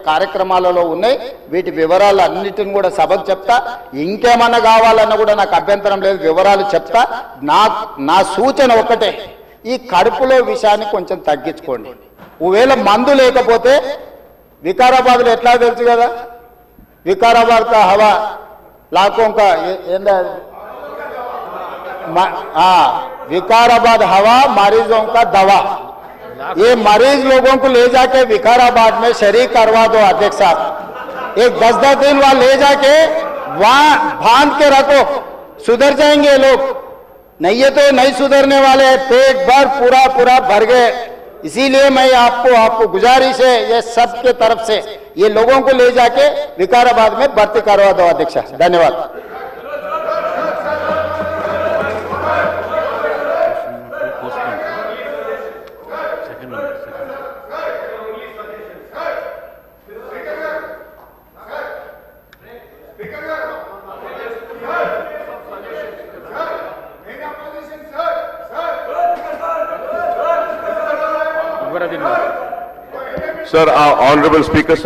కార్యక్రమాలలో ఉన్నాయి. వీటి వివరాలు అన్నిటిని కూడా సభకు చెప్తా. ఇంకేమన్నా కావాలన్నా కూడా నాకు అభ్యంతరం లేదు, వివరాలు చెప్తా. నా సూచన ఒకటే, ఈ కడుపులో విషయాన్ని కొంచెం తగ్గించుకోండి. ఒకవేళ మందు లేకపోతే వికారాబాద్లో ఎట్లా తెలుసు కదా, వికారాబాద్ కా హవా लाखों का विकाराबाद हवा मरीजों का दवा। ये मरीज लोगों को ले जाके विकाराबाद में शरीक करवा दो अध्यक्ष साहब। एक 10-10 दिन वहां ले जाके वहां बांध के रखो, सुधर जाएंगे लोग। नहीं ये तो नहीं सुधरने वाले हैं, पेट भर पूरा भर गए। इसीलिए मैं आपको गुजारिश है ये सबके तरफ से, ये लोगों को ले जाके विकाराबाद में भर्ती करवा दो अध्यक्ष। धन्यवाद। सर, ऑनरेबल स्पीकर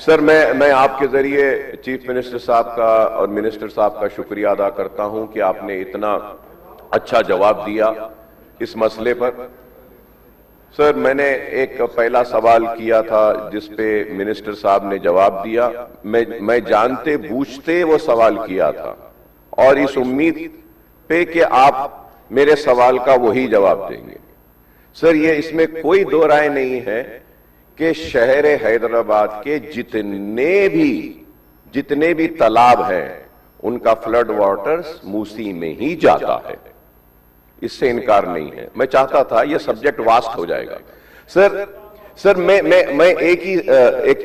सर, मैं आपके जरिए चीफ मिनिस्टर साहब का और मिनिस्टर साहब का शुक्रिया अदा करता हूं कि आपने इतना अच्छा जवाब दिया इस मसले पर। सर, मैंने एक पहला सवाल किया था जिस पे मिनिस्टर साहब ने जवाब दिया। मैं जानते बूझते वो सवाल किया था और इस उम्मीद पे कि आप मेरे सवाल का वही जवाब देंगे। सर, ये इसमें कोई दो राय नहीं है कि शहर हैदराबाद के जितने भी तालाब हैं उनका फ्लड वाटर्स मूसी में ही जाता है, इससे इनकार नहीं है। मैं चाहता था ये सब्जेक्ट वास्ट हो जाएगा। सर मैं एक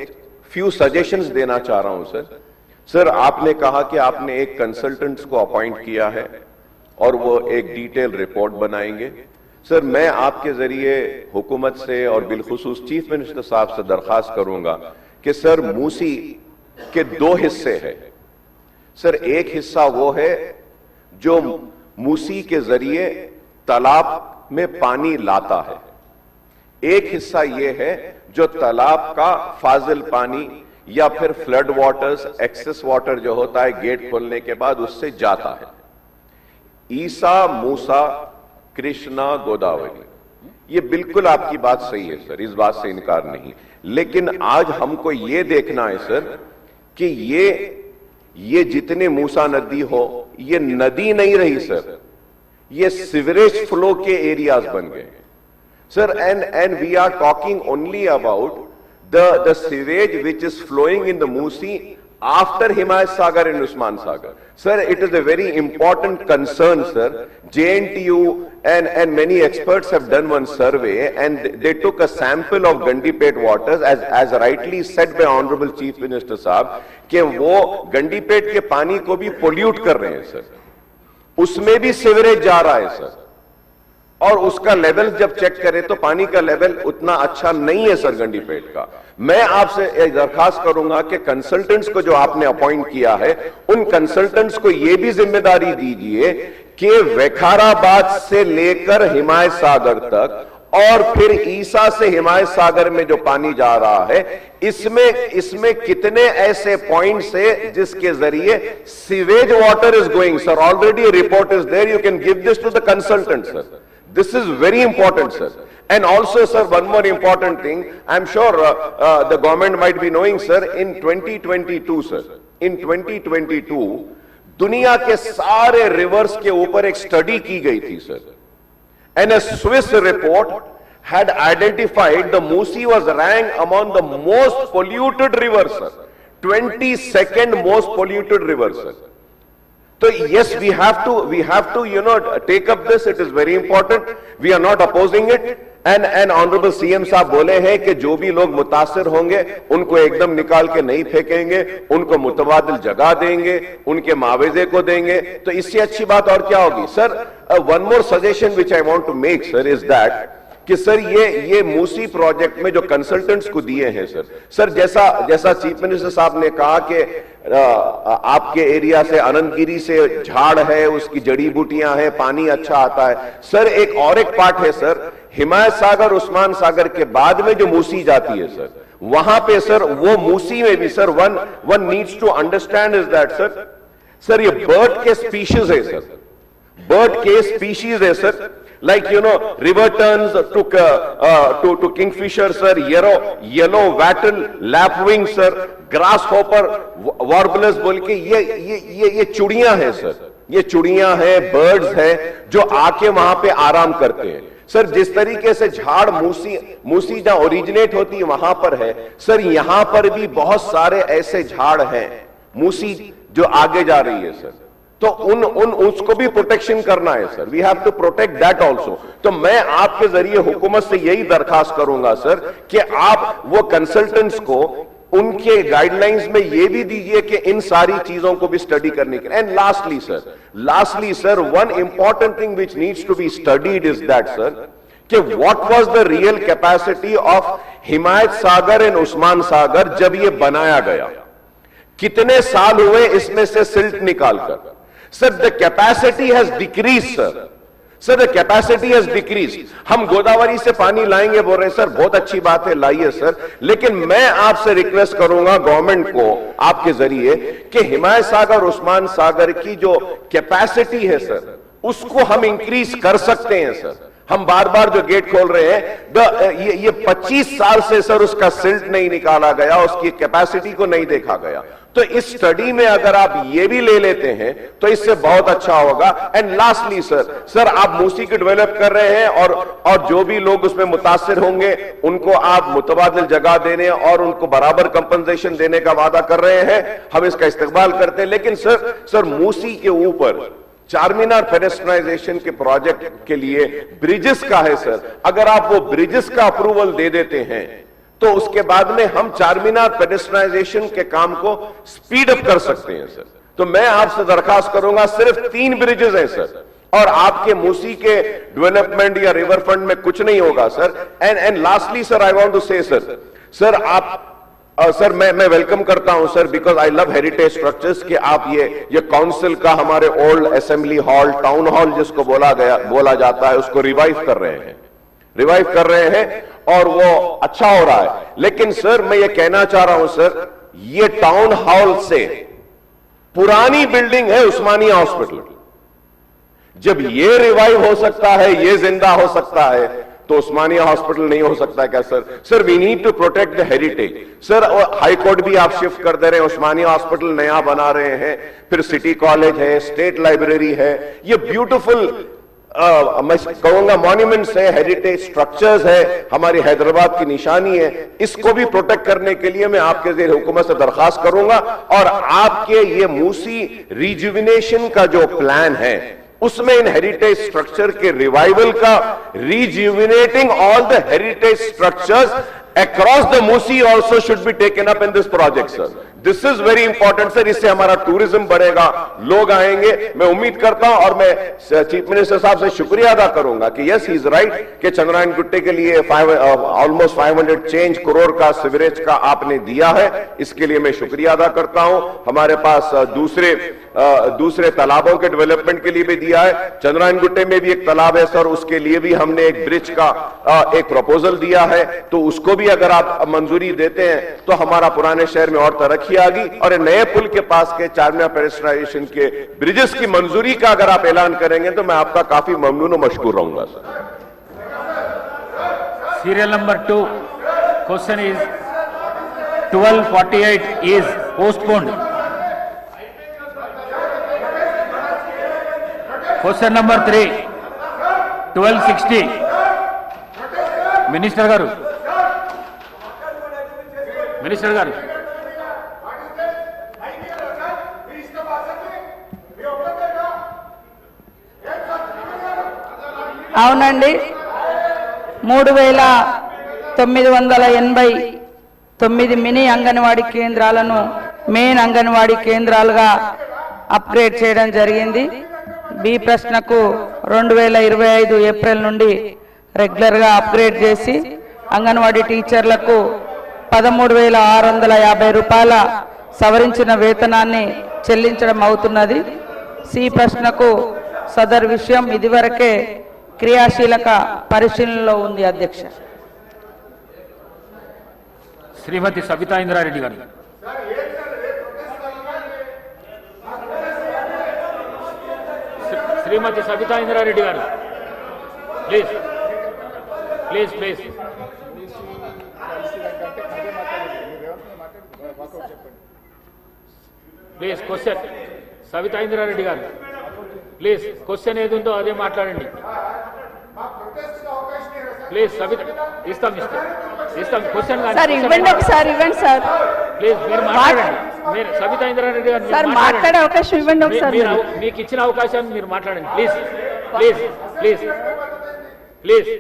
फ्यू सजेशंस देना चाह रहा हूं। सर आपने कहा कि आपने एक कंसल्टेंट्स को अपॉइंट किया है और वो एक डिटेल रिपोर्ट बनाएंगे। सर, मैं आपके जरिए हुकूमत से और बिलखुसूस चीफ मिनिस्टर साहब से दरखास्त करूंगा कि सर मूसी के दो हिस्से हैं। सर, एक हिस्सा वो है जो मूसी के जरिए तालाब में पानी लाता है, एक हिस्सा ये है जो तालाब का फाजिल पानी या फिर फ्लड वाटर्स, एक्सेस वाटर जो होता है गेट खोलने के बाद उससे जाता है। ईसा, मूसा, कृष्णा, गोदावरी, ये बिल्कुल आपकी बात सही है सर, इस बात से इनकार नहीं। लेकिन आज हमको ये देखना है सर कि ये जितने मूसा नदी हो, ये नदी नहीं रही सर, ये सीवरेज फ्लो के एरियाज बन गए sir. And we are talking only about the sewage which is flowing in the Musi after Himayat Sagar and Usman Sagar. Sir, it is a very important concern, sir. JNTU and many experts have done one survey and they took a sample of Gandipet waters as rightly said by Honorable Chief Minister Saab कि वो गंडीपेट के पानी को भी pollute कर रहे हैं sir, उसमें भी सीवरेज जा रहा है सर, और उसका लेवल जब चेक करें तो पानी का लेवल उतना अच्छा नहीं है सर गंडीपेट का। मैं आपसे एक दरखास्त करूंगा कि कंसल्टेंट्स को जो आपने अपॉइंट किया है उन कंसल्टेंट्स को यह भी जिम्मेदारी दीजिए कि विकाराबाद से लेकर हिमायत सागर तक और फिर ईसा से हिमायत सागर में जो पानी जा रहा है इसमें कितने ऐसे पॉइंट्स है जिसके जरिए sewage water is going. Sir, already report is there, you can give this to the consultant sir. This is very important, sir. And also, sir, one more important thing. I'm sure the government might be knowing, sir, in 2022, sir, in 2022, दुनिया के सारे reverse के ऊपर एक study की गई थी, sir. And a Swiss report had identified the Musi was ranked among the most polluted rivers, sir. 22nd most polluted river, sir. So yes, we have to take up this. It is very important. We are not opposing it. And Honorable CM साहब बोले हैं कि जो भी लोग मुतासिर होंगे उनको एकदम निकाल के नहीं फेंकेंगे, उनको मुतबादिल जगह देंगे, उनके मुआवजे को देंगे, तो इससे अच्छी बात और क्या होगी। Sir, one more suggestion which I want to make, sir, is that कि सर ये मूसी प्रोजेक्ट में जो कंसल्टेंट्स को दिए हैं सर जैसा चीफ मिनिस्टर साहब ने कहा कि आपके एरिया से अनंतगिरी से झाड़ है, उसकी जड़ी बूटियां हैं, पानी अच्छा आता है। सर एक पार्ट है सर, हिमायत सागर उस्मान सागर के बाद में जो मूसी जाती है सर, वहां पे सर वो मूसी में भी sir one needs to understand is that sir ये बर्ड के स्पीशीज है सर, बर्ड के स्पीशीज है sir, like river terns to kingfisher sir, yellow wattle lapwing sir, grasshopper warblers बोल के ये चिड़ियां हैं सर, ये चिड़ियां हैं, बर्ड्स हैं जो आके वहां पे आराम करते हैं सर। जिस तरीके से झाड़ मूसी जहां ओरिजिनेट होती है वहां पर है सर, यहां पर भी बहुत सारे ऐसे झाड़ हैं मूसी जो आगे जा रही है सर, तो उसको भी प्रोटेक्शन करना है sir. We have to protect that also. तो मैं आपके जरिए हुकूमत से यही दरखास्त करूंगा सर कि आप वो कंसल्टेंट्स को उनके गाइडलाइंस में ये भी दीजिए कि इन सारी चीजों को भी स्टडी करने के। And lastly sir one important thing which needs to be studied is that sir कि what was the real capacity of Himayat Sagar and Osman Sagar जब ये बनाया गया, कितने साल हुए इसमें से सिल्ट निकालकर। Sir, the capacity has decreased, sir. Sir, the capacity has decreased. हम गोदावरी से पानी लाएंगे बोल रहे हैं सर, बहुत अच्छी बात है, लाइए सर, लेकिन मैं आपसे रिक्वेस्ट करूंगा गवर्नमेंट को आपके जरिए कि हिमायत सागर उस्मान सागर की जो कैपेसिटी है सर, उसको हम इंक्रीज कर सकते हैं सर। हम बार बार जो गेट खोल रहे हैं, ये 25 साल से सर उसका सिल्ट नहीं निकाला गया, उसकी कैपेसिटी को नहीं देखा गया। तो इस स्टडी में अगर आप ये भी ले लेते हैं तो इससे बहुत अच्छा होगा। एंड लास्टली सर आप मूसी को डेवलप कर रहे हैं और जो भी लोग उसमें मुतासिर होंगे उनको आप मुतबादिल जगह देने और उनको बराबर कंपनसेशन देने का वादा कर रहे हैं, हम इसका इस्तेमाल करते हैं। लेकिन सर मूसी के ऊपर चारमीनार पेडेस्ट्रियनाइजेशन के प्रोजेक्ट के लिए ब्रिजेस का है सर, अगर आप वो ब्रिजेस का अप्रूवल दे देते हैं तो उसके बाद में हम चारमीनार पेडेस्ट्रियनाइजेशन के काम को स्पीड अप कर सकते हैं सर। तो मैं आपसे दरखास्त करूंगा, सिर्फ 3 ब्रिजेस हैं सर और आपके मूसी के डेवलपमेंट या रिवर फ्रंट में कुछ नहीं होगा sir. And lastly sir I want to say sir आप सर मैं वेलकम करता हूं sir, because I love heritage structures कि आप ये काउंसिल का हमारे old assembly hall, town hall जिसको बोला जाता है, उसको रिवाइव कर रहे हैं और वो अच्छा हो रहा है। लेकिन सर मैं ये कहना चाह रहा हूं सर, ये टाउन हॉल से पुरानी बिल्डिंग है उस्मानिया हॉस्पिटल, जब ये रिवाइव हो सकता है, ये जिंदा हो सकता है, तो उस्मानिया हॉस्पिटल नहीं हो सकता है क्या sir? We need to protect the heritage sir. High court भी आप शिफ्ट कर दे रहे हैं, उस्मानिया हॉस्पिटल नया बना रहे हैं, फिर सिटी कॉलेज है, स्टेट लाइब्रेरी है, ये ब्यूटीफुल मैं कहूंगा मॉन्यूमेंट्स है, हेरिटेज स्ट्रक्चर्स है, हमारी हैदराबाद की निशानी है। इसको भी प्रोटेक्ट करने के लिए मैं आपके ज़रिए हुकूमत से दरखास्त करूंगा और आपके ये मूसी रिजुविनेशन का जो प्लान है उसमें इन हेरिटेज स्ट्रक्चर के रिवाइवल का, rejuvenating all the heritage structures across the Musi also should be taken up in this project sir. This is very important sir, इससे हमारा टूरिज्म बढ़ेगा, लोग आएंगे। मैं उम्मीद करता हूं और मैं चीफ मिनिस्टर साहब से शुक्रिया अदा करूंगा कि यस ही इज राइट कि चंद्रायन गुट्टे के लिए ऑलमोस्ट 500 चेंज करोड़ का सिवरेज का आपने दिया है, इसके लिए मैं शुक्रिया अदा करता हूं। हमारे पास दूसरे तालाबों के डेवलपमेंट के लिए भी दिया है, चंद्रायन गुट्टे में भी एक तालाब है सर, उसके लिए भी हमने एक ब्रिज का एक प्रपोजल दिया है, तो उसको भी अगर आप मंजूरी देते हैं तो हमारा पुराने शहर में और तरक्की आ गई। और नए पुल के पास के चारमीनार पेडेस्ट्रियनाइजेशन के ब्रिजेस की मंजूरी का अगर आप ऐलान करेंगे तो मैं आपका काफी ममनून और मशकूर रहूंगा sir. Serial number 2 question is 1248 is postponed. Question number 3 1260 minister గారు అవునండి 3989 మినీ అంగన్వాడీ కేంద్రాలను మెయిన్ అంగన్వాడీ కేంద్రాలుగా అప్గ్రేడ్ చేయడం జరిగింది. బి ప్రశ్నకు 2025 ఏప్రిల్ నుండి రెగ్యులర్గా అప్గ్రేడ్ చేసి అంగన్వాడీ టీచర్లకు 13,650 రూపాయల సవరించిన వేతనాన్ని చెల్లించడం అవుతున్నది. సి ప్రశ్నకు సదర్ విషయం ఇదివరకే క్రియాశీలక పరిశీలనలో ఉంది అధ్యక్ష. శ్రీమతి సబితా ఇంద్రారెడ్డి గారు. శ్రీమతి Sabitha Indra Reddy garu please please please. Please question Sabitha Indra Reddy garu please question ఏది ఉందో అదే మాట్లాడండి ప్లీజ్. సబిత ఇస్తాం క్వశ్చన్ సార్ ఇవ్వండి, ఒకసారి ఇవ్వండి సార్. ప్లీజ్ మీరు మాట్లాడండి. మీరు సబితా ఇంద్రారెడ్డి గారు సార్ మాట్లాడే అవకాశం ఇవ్వండి ఒకసారి. మీకు ఇచ్చిన అవకాశాన్ని మీరు మాట్లాడండి please please please please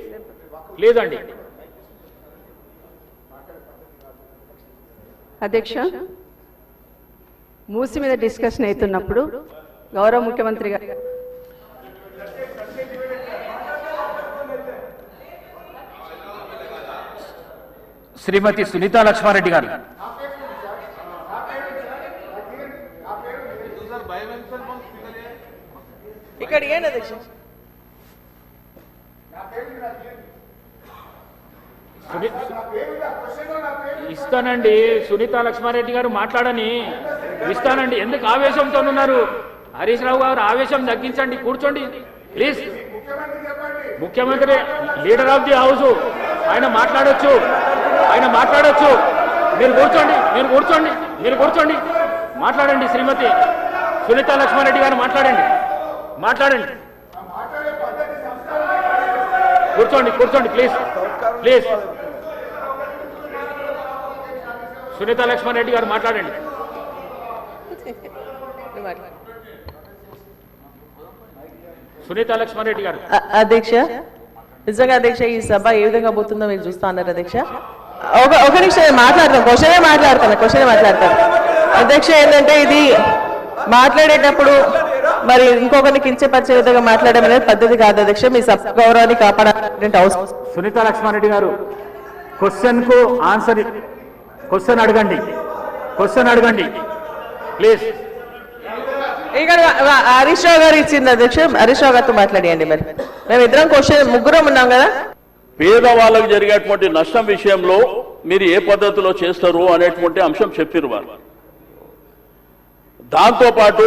please అండి. అధ్యక్ష, మూసి మీద డిస్కషన్ అవుతున్నప్పుడు గౌరవ ముఖ్యమంత్రి గారు శ్రీమతి సునీతా లక్ష్మారెడ్డి గారు. ఇక్కడ ఏంటి అధ్యక్ష? ఇస్తానండి సునీతా లక్ష్మారెడ్డి గారు మాట్లాడని ఇస్తానండి. ఎందుకు ఆవేశంతో ఉన్నారు? హరీష్ రావు గారు ఆవేశం తగ్గించండి, కూర్చోండి ప్లీజ్. ముఖ్యమంత్రి లీడర్ ఆఫ్ ది హౌస్, ఆయన మాట్లాడొచ్చు. మీరు కూర్చోండి మాట్లాడండి. శ్రీమతి సునీతా లక్ష్మారెడ్డి గారు మాట్లాడండి. కూర్చోండి ప్లీజ్ ప్లీజ్. సునీతా లక్ష్మారెడ్డి గారు మాట్లాడండి. సునీతా లక్ష్మారెడ్డి గారు. అధ్యక్ష, నిజంగా అధ్యక్ష ఈ సభ ఏ విధంగా పోతుందో మీరు చూస్తా అన్నారు అధ్యక్ష. ఒక నిమిషం మాట్లాడతాను, క్వశ్చనే మాట్లాడతాను అధ్యక్ష. ఏంటంటే ఇది మాట్లాడేటప్పుడు మరి ఇంకొకరిని కించపరిచే విధంగా మాట్లాడడం అనేది పద్ధతి కాదు అధ్యక్ష. మీ సభ గౌరవాన్ని కాపాడాలంటే అవసరం. సునీతా లక్ష్మారెడ్డి గారు క్వశ్చన్ కు ఆన్సర్, క్వశ్చన్ అడగండి ప్లీజ్. ఇక్కడ హరీష్ రావు గారు ఇచ్చింది అధ్యక్ష, హరీష్ రావు గారితో మాట్లాడియండి. మరి మేము ఇద్దరం ముగ్గురం ఉన్నాం కదా. పేదవాళ్ళకు జరిగేటువంటి నష్టం విషయంలో మీరు ఏ పద్ధతిలో చేస్తారు అనేటువంటి అంశం చెప్పారు వారు. దాంతోపాటు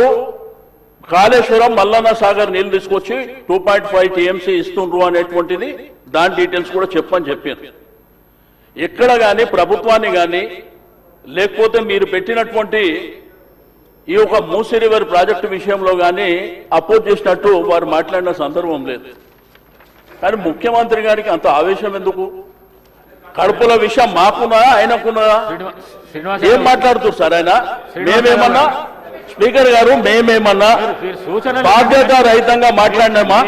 కాళేశ్వరం మల్లన్న సాగర్ నీళ్లు తీసుకొచ్చి 2.5 TMC ఇస్తుండ్రు అనేటువంటిది దాని డీటెయిల్స్ కూడా చెప్పని చెప్పారు. ఎక్కడ కానీ ప్రభుత్వాన్ని కానీ లేకపోతే మీరు పెట్టినటువంటి ఈ యొక్క మూసీ రివర్ ప్రాజెక్టు విషయంలో కానీ అపోజ్ చేసినట్టు వారు మాట్లాడిన సందర్భం లేదు. కానీ ముఖ్యమంత్రి గారికి అంత ఆవేశం ఎందుకు? కడుపుల విషయం మాకున్నా ఆయనకున్నా ఏం మాట్లాడుతున్నారు సార్ ఆయన? మేమేమన్నా స్పీకర్ గారు మేమేమన్నా బాధ్యత రహితంగా మాట్లాడినామా?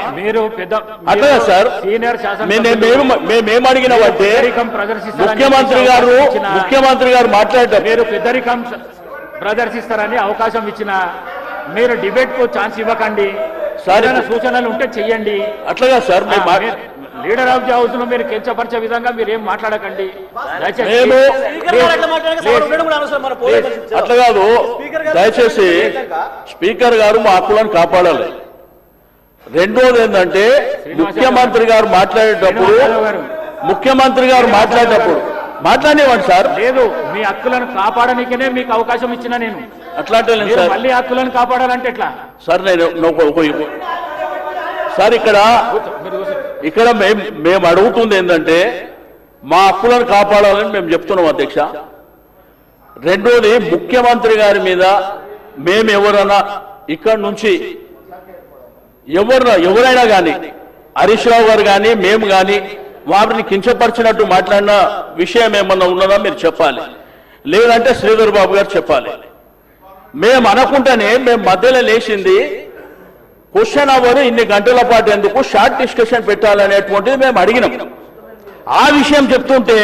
అట్లా సార్ మేమేం అడిగినామంటే ముఖ్యమంత్రి గారు మాట్లాడటం మీరు పెద్దరికం ప్రదర్శిస్తారని అవకాశం ఇచ్చిన మీరు డిబేట్ కు ఛాన్స్ ఇవ్వకండి. సరైన సూచనలు ఉంటే చెయ్యండి. అట్లాగా sir leader of the house లో మీరు కించపరిచే విధంగా మీరు ఏం మాట్లాడకండి. అట్లా కాదు, దయచేసి స్పీకర్ గారు మా హక్కులను కాపాడాలి. రెండోది ఏంటంటే ముఖ్యమంత్రి గారు మాట్లాడేటప్పుడు మాట్లాడేవాడు సార్. లేదు, మీ హక్కులను కాపాడనికనే మీకు అవకాశం ఇచ్చిన నేను. అట్లాంటి మళ్ళీ హక్కులను కాపాడాలంటే ఎట్లా సార్? సార్ ఇక్కడ మేము అడుగుతుంది ఏంటంటే మా హక్కులను కాపాడాలని మేము చెప్తున్నాం అధ్యక్ష. రెండోది ముఖ్యమంత్రి గారి మీద మేము ఎవరైనా ఇక్కడి నుంచి ఎవరైనా కానీ హరీష్ రావు గారు కానీ మేము కానీ వారిని కించపరిచినట్టు మాట్లాడిన విషయం ఏమన్నా ఉన్నదా మీరు చెప్పాలి. లేదంటే శ్రీధర్ బాబు గారు చెప్పాలి. మేము అనుకుంటేనే మేము మధ్యలో లేచింది క్వశ్చన్ అవర్ ఇన్ని గంటల పాటు ఎందుకు షార్ట్ డిస్కషన్ పెట్టాలనేటువంటిది మేము అడిగినాం. ఆ విషయం చెప్తుంటే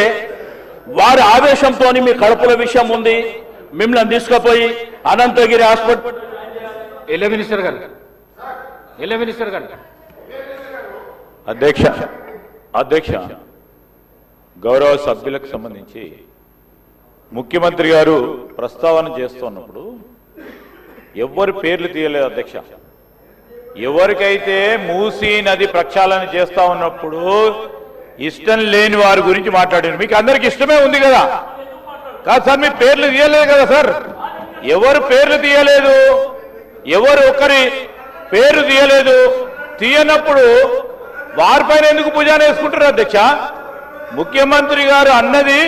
వారి ఆవేశంతో మీ కడుపుల విషయం ఉంది, మిమ్మల్ని తీసుకుపోయి అనంతగిరి హాస్పిటల్. ఎల్ల మినిస్టర్ గారు అధ్యక్ష అధ్యక్ష, గౌరవ సభ్యులకు సంబంధించి ముఖ్యమంత్రి గారు ప్రస్తావన చేస్తున్నప్పుడు ఎవరి పేర్లు తీయలేదు అధ్యక్ష. ఎవరికైతే మూసీ నది ప్రక్షాళన చేస్తా ఉన్నప్పుడు ఇష్టం లేని వారి గురించి మాట్లాడారు. మీకు అందరికి ఇష్టమే ఉంది కదా, కాదు సార్, మీ పేర్లు తీయలేదు కదా సార్. ఎవరు పేర్లు తీయలేదు, ఎవరు ఒకరి పేరు తీయలేదు. తీయనప్పుడు వారిపైన ఎందుకు భుజాన వేసుకుంటారు అధ్యక్ష? ముఖ్యమంత్రి గారు అన్నది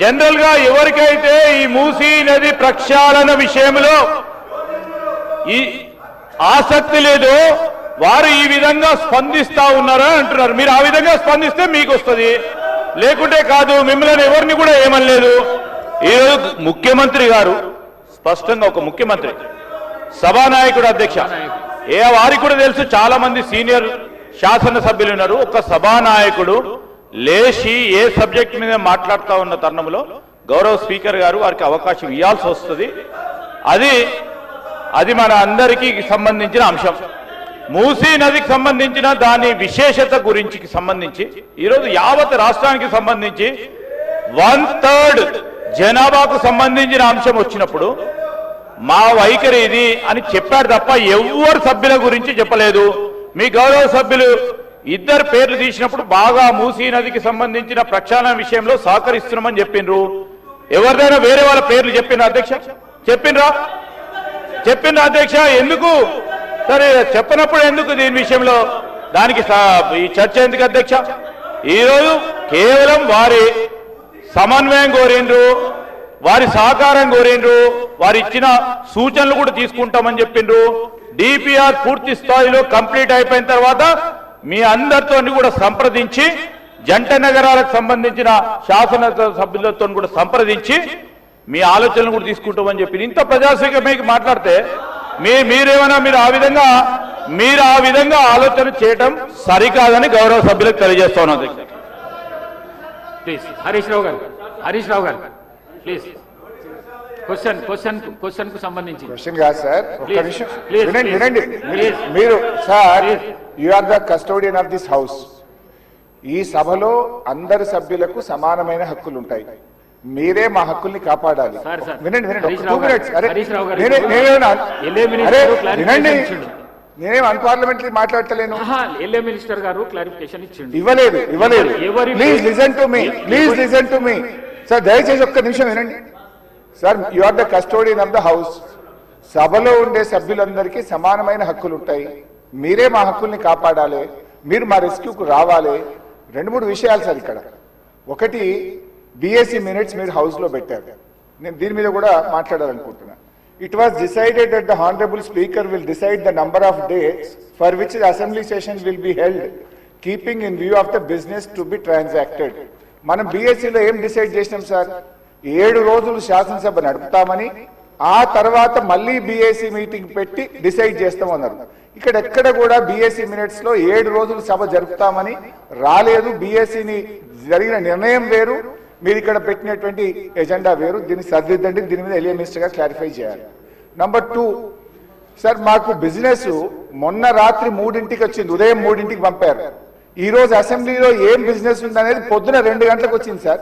జనరల్ గా ఎవరికైతే ఈ మూసీ నది ప్రక్షాళన విషయంలో ఈ ఆసక్తి లేదో వారు ఈ విధంగా స్పందిస్తా ఉన్నారా అంటున్నారు. మీరు ఆ విధంగా స్పందిస్తే మీకు వస్తుంది, లేకుంటే కాదు. మిమ్మల్ని ఎవరిని కూడా ఏమనలేదు. ఈరోజు ముఖ్యమంత్రి గారు స్పష్టంగా, ఒక ముఖ్యమంత్రి సభానాయకుడు అధ్యక్ష, వారికి కూడా తెలుసు, చాలా మంది సీనియర్ శాసనసభ్యులు ఉన్నారు. ఒక సభానాయకుడు లేచి ఏ సబ్జెక్ట్ మీద మాట్లాడుతూ ఉన్న తరుణంలో గౌరవ స్పీకర్ గారు వారికి అవకాశం ఇవ్వాల్సి వస్తుంది. అది మన అందరికీ సంబంధించిన అంశం. మూసీ నదికి సంబంధించిన దాని విశేషత గురించి సంబంధించి ఈరోజు యావత్ రాష్ట్రానికి సంబంధించి 1/3 జనాభాకు సంబంధించిన అంశం వచ్చినప్పుడు మా వైఖరి ఇది అని చెప్పారు తప్ప ఎవరు సభ్యుల గురించి చెప్పలేదు. మీ గౌరవ సభ్యులు ఇద్దరు పేర్లు తీసినప్పుడు బాగా మూసీ నదికి సంబంధించిన ప్రక్షాళన విషయంలో సహకరిస్తున్నామని చెప్పిండ్రు. ఎవరిదైనా వేరే వాళ్ళ పేర్లు చెప్పిన అధ్యక్ష? చెప్పిండ్రా అధ్యక్ష? ఎందుకు సరే చెప్పినప్పుడు ఎందుకు దీని విషయంలో దానికి ఈ చర్చ ఎందుకు అధ్యక్ష? ఈరోజు కేవలం వారి సమన్వయం కోరిండ్రు, వారి సహకారం కోరిండ్రు, వారు ఇచ్చిన సూచనలు కూడా తీసుకుంటామని చెప్పిండ్రు. డిపిఆర్ పూర్తి స్థాయిలో కంప్లీట్ అయిపోయిన తర్వాత మీ అందరితో కూడా సంప్రదించి, జంట నగరాలకు సంబంధించిన శాసన సభ్యులతో కూడా సంప్రదించి మీ ఆలోచనలు కూడా తీసుకుంటామని చెప్పి ఇంత ప్రజాస్వామ్యంగా మాట్లాడితే మీరేమైనా మీరు ఆ విధంగా ఆలోచన చేయడం సరికాదని గౌరవ సభ్యులకు తెలియజేస్తా ఉన్నది. ప్లీజ్ హరీష్ రావు గారు ప్లీజ్ క్వశ్చన్ కు సంబంధించి క్వశ్చన్ కాదు సార్, ఒక్క నిమిషం ప్లీజ్, వినండి. ప్లీజ్. మీరు sir, you are the custodian of this house. ఈ సభలో అందరి సభ్యులకు సమానమైన హక్కులు ఉంటాయి. మీరే మా హక్కుల్ని కాపాడాలి. వినండి, హరీష్ 2 minutes. వినండి, నేనేం అన్పార్లమెంటరీ మాట్లాడతలేను. ఎల్ఏ మినిస్టర్ గారు క్లారిఫికేషన్ ఇవ్వలేదు. Please listen to me sir, దయచేసి ఒక్క నిమిషం వినండి సార్. You are the custodian of the house. సభలో ఉండే సభ్యులందరికీ సమానమైన హక్కులు ఉంటాయి. మీరే మా హక్కుల్ని కాపాడాలి, మీరు మా రెస్క్యూకు రావాలి. 2-3 విషయాలు సార్ ఇక్కడ. ఒకటి, బిఎస్సి మినిట్స్ మీరు హౌస్ లో పెట్టారు. నేను దీని మీద కూడా మాట్లాడాలనుకుంటున్నా. It was decided that the honourable speaker will decide the number of days for which the assembly session will be held keeping in view of the business to be transacted. మనం బిఎస్సిలో ఏం డిసైడ్ చేసినాం sir? 7 రోజులు శాసనసభ నడుపుతామని, ఆ తర్వాత మళ్ళీ BSc meeting పెట్టి డిసైడ్ చేస్తామన్నారు. ఇక్కడ ఎక్కడ కూడా బిఎస్సి మినిట్స్ లో 7 రోజులు సభ జరుపుతామని రాలేదు. బిఎస్సిని జరిగిన నిర్ణయం వేరు, మీరు ఇక్కడ పెట్టినటువంటి ఎజెండా వేరు. దీన్ని సరిదిద్దండి. దీని మీద ఎలియా మినిస్టర్ గా క్లారిఫై చేయాలి. నంబర్ 2 సార్, మాకు బిజినెస్ మొన్న రాత్రి 3ంటికి వచ్చింది, ఉదయం 3ంటికి పంపారు. ఈ రోజు అసెంబ్లీలో ఏం బిజినెస్ ఉందనేది పొద్దున 2 గంటలకు వచ్చింది సార్.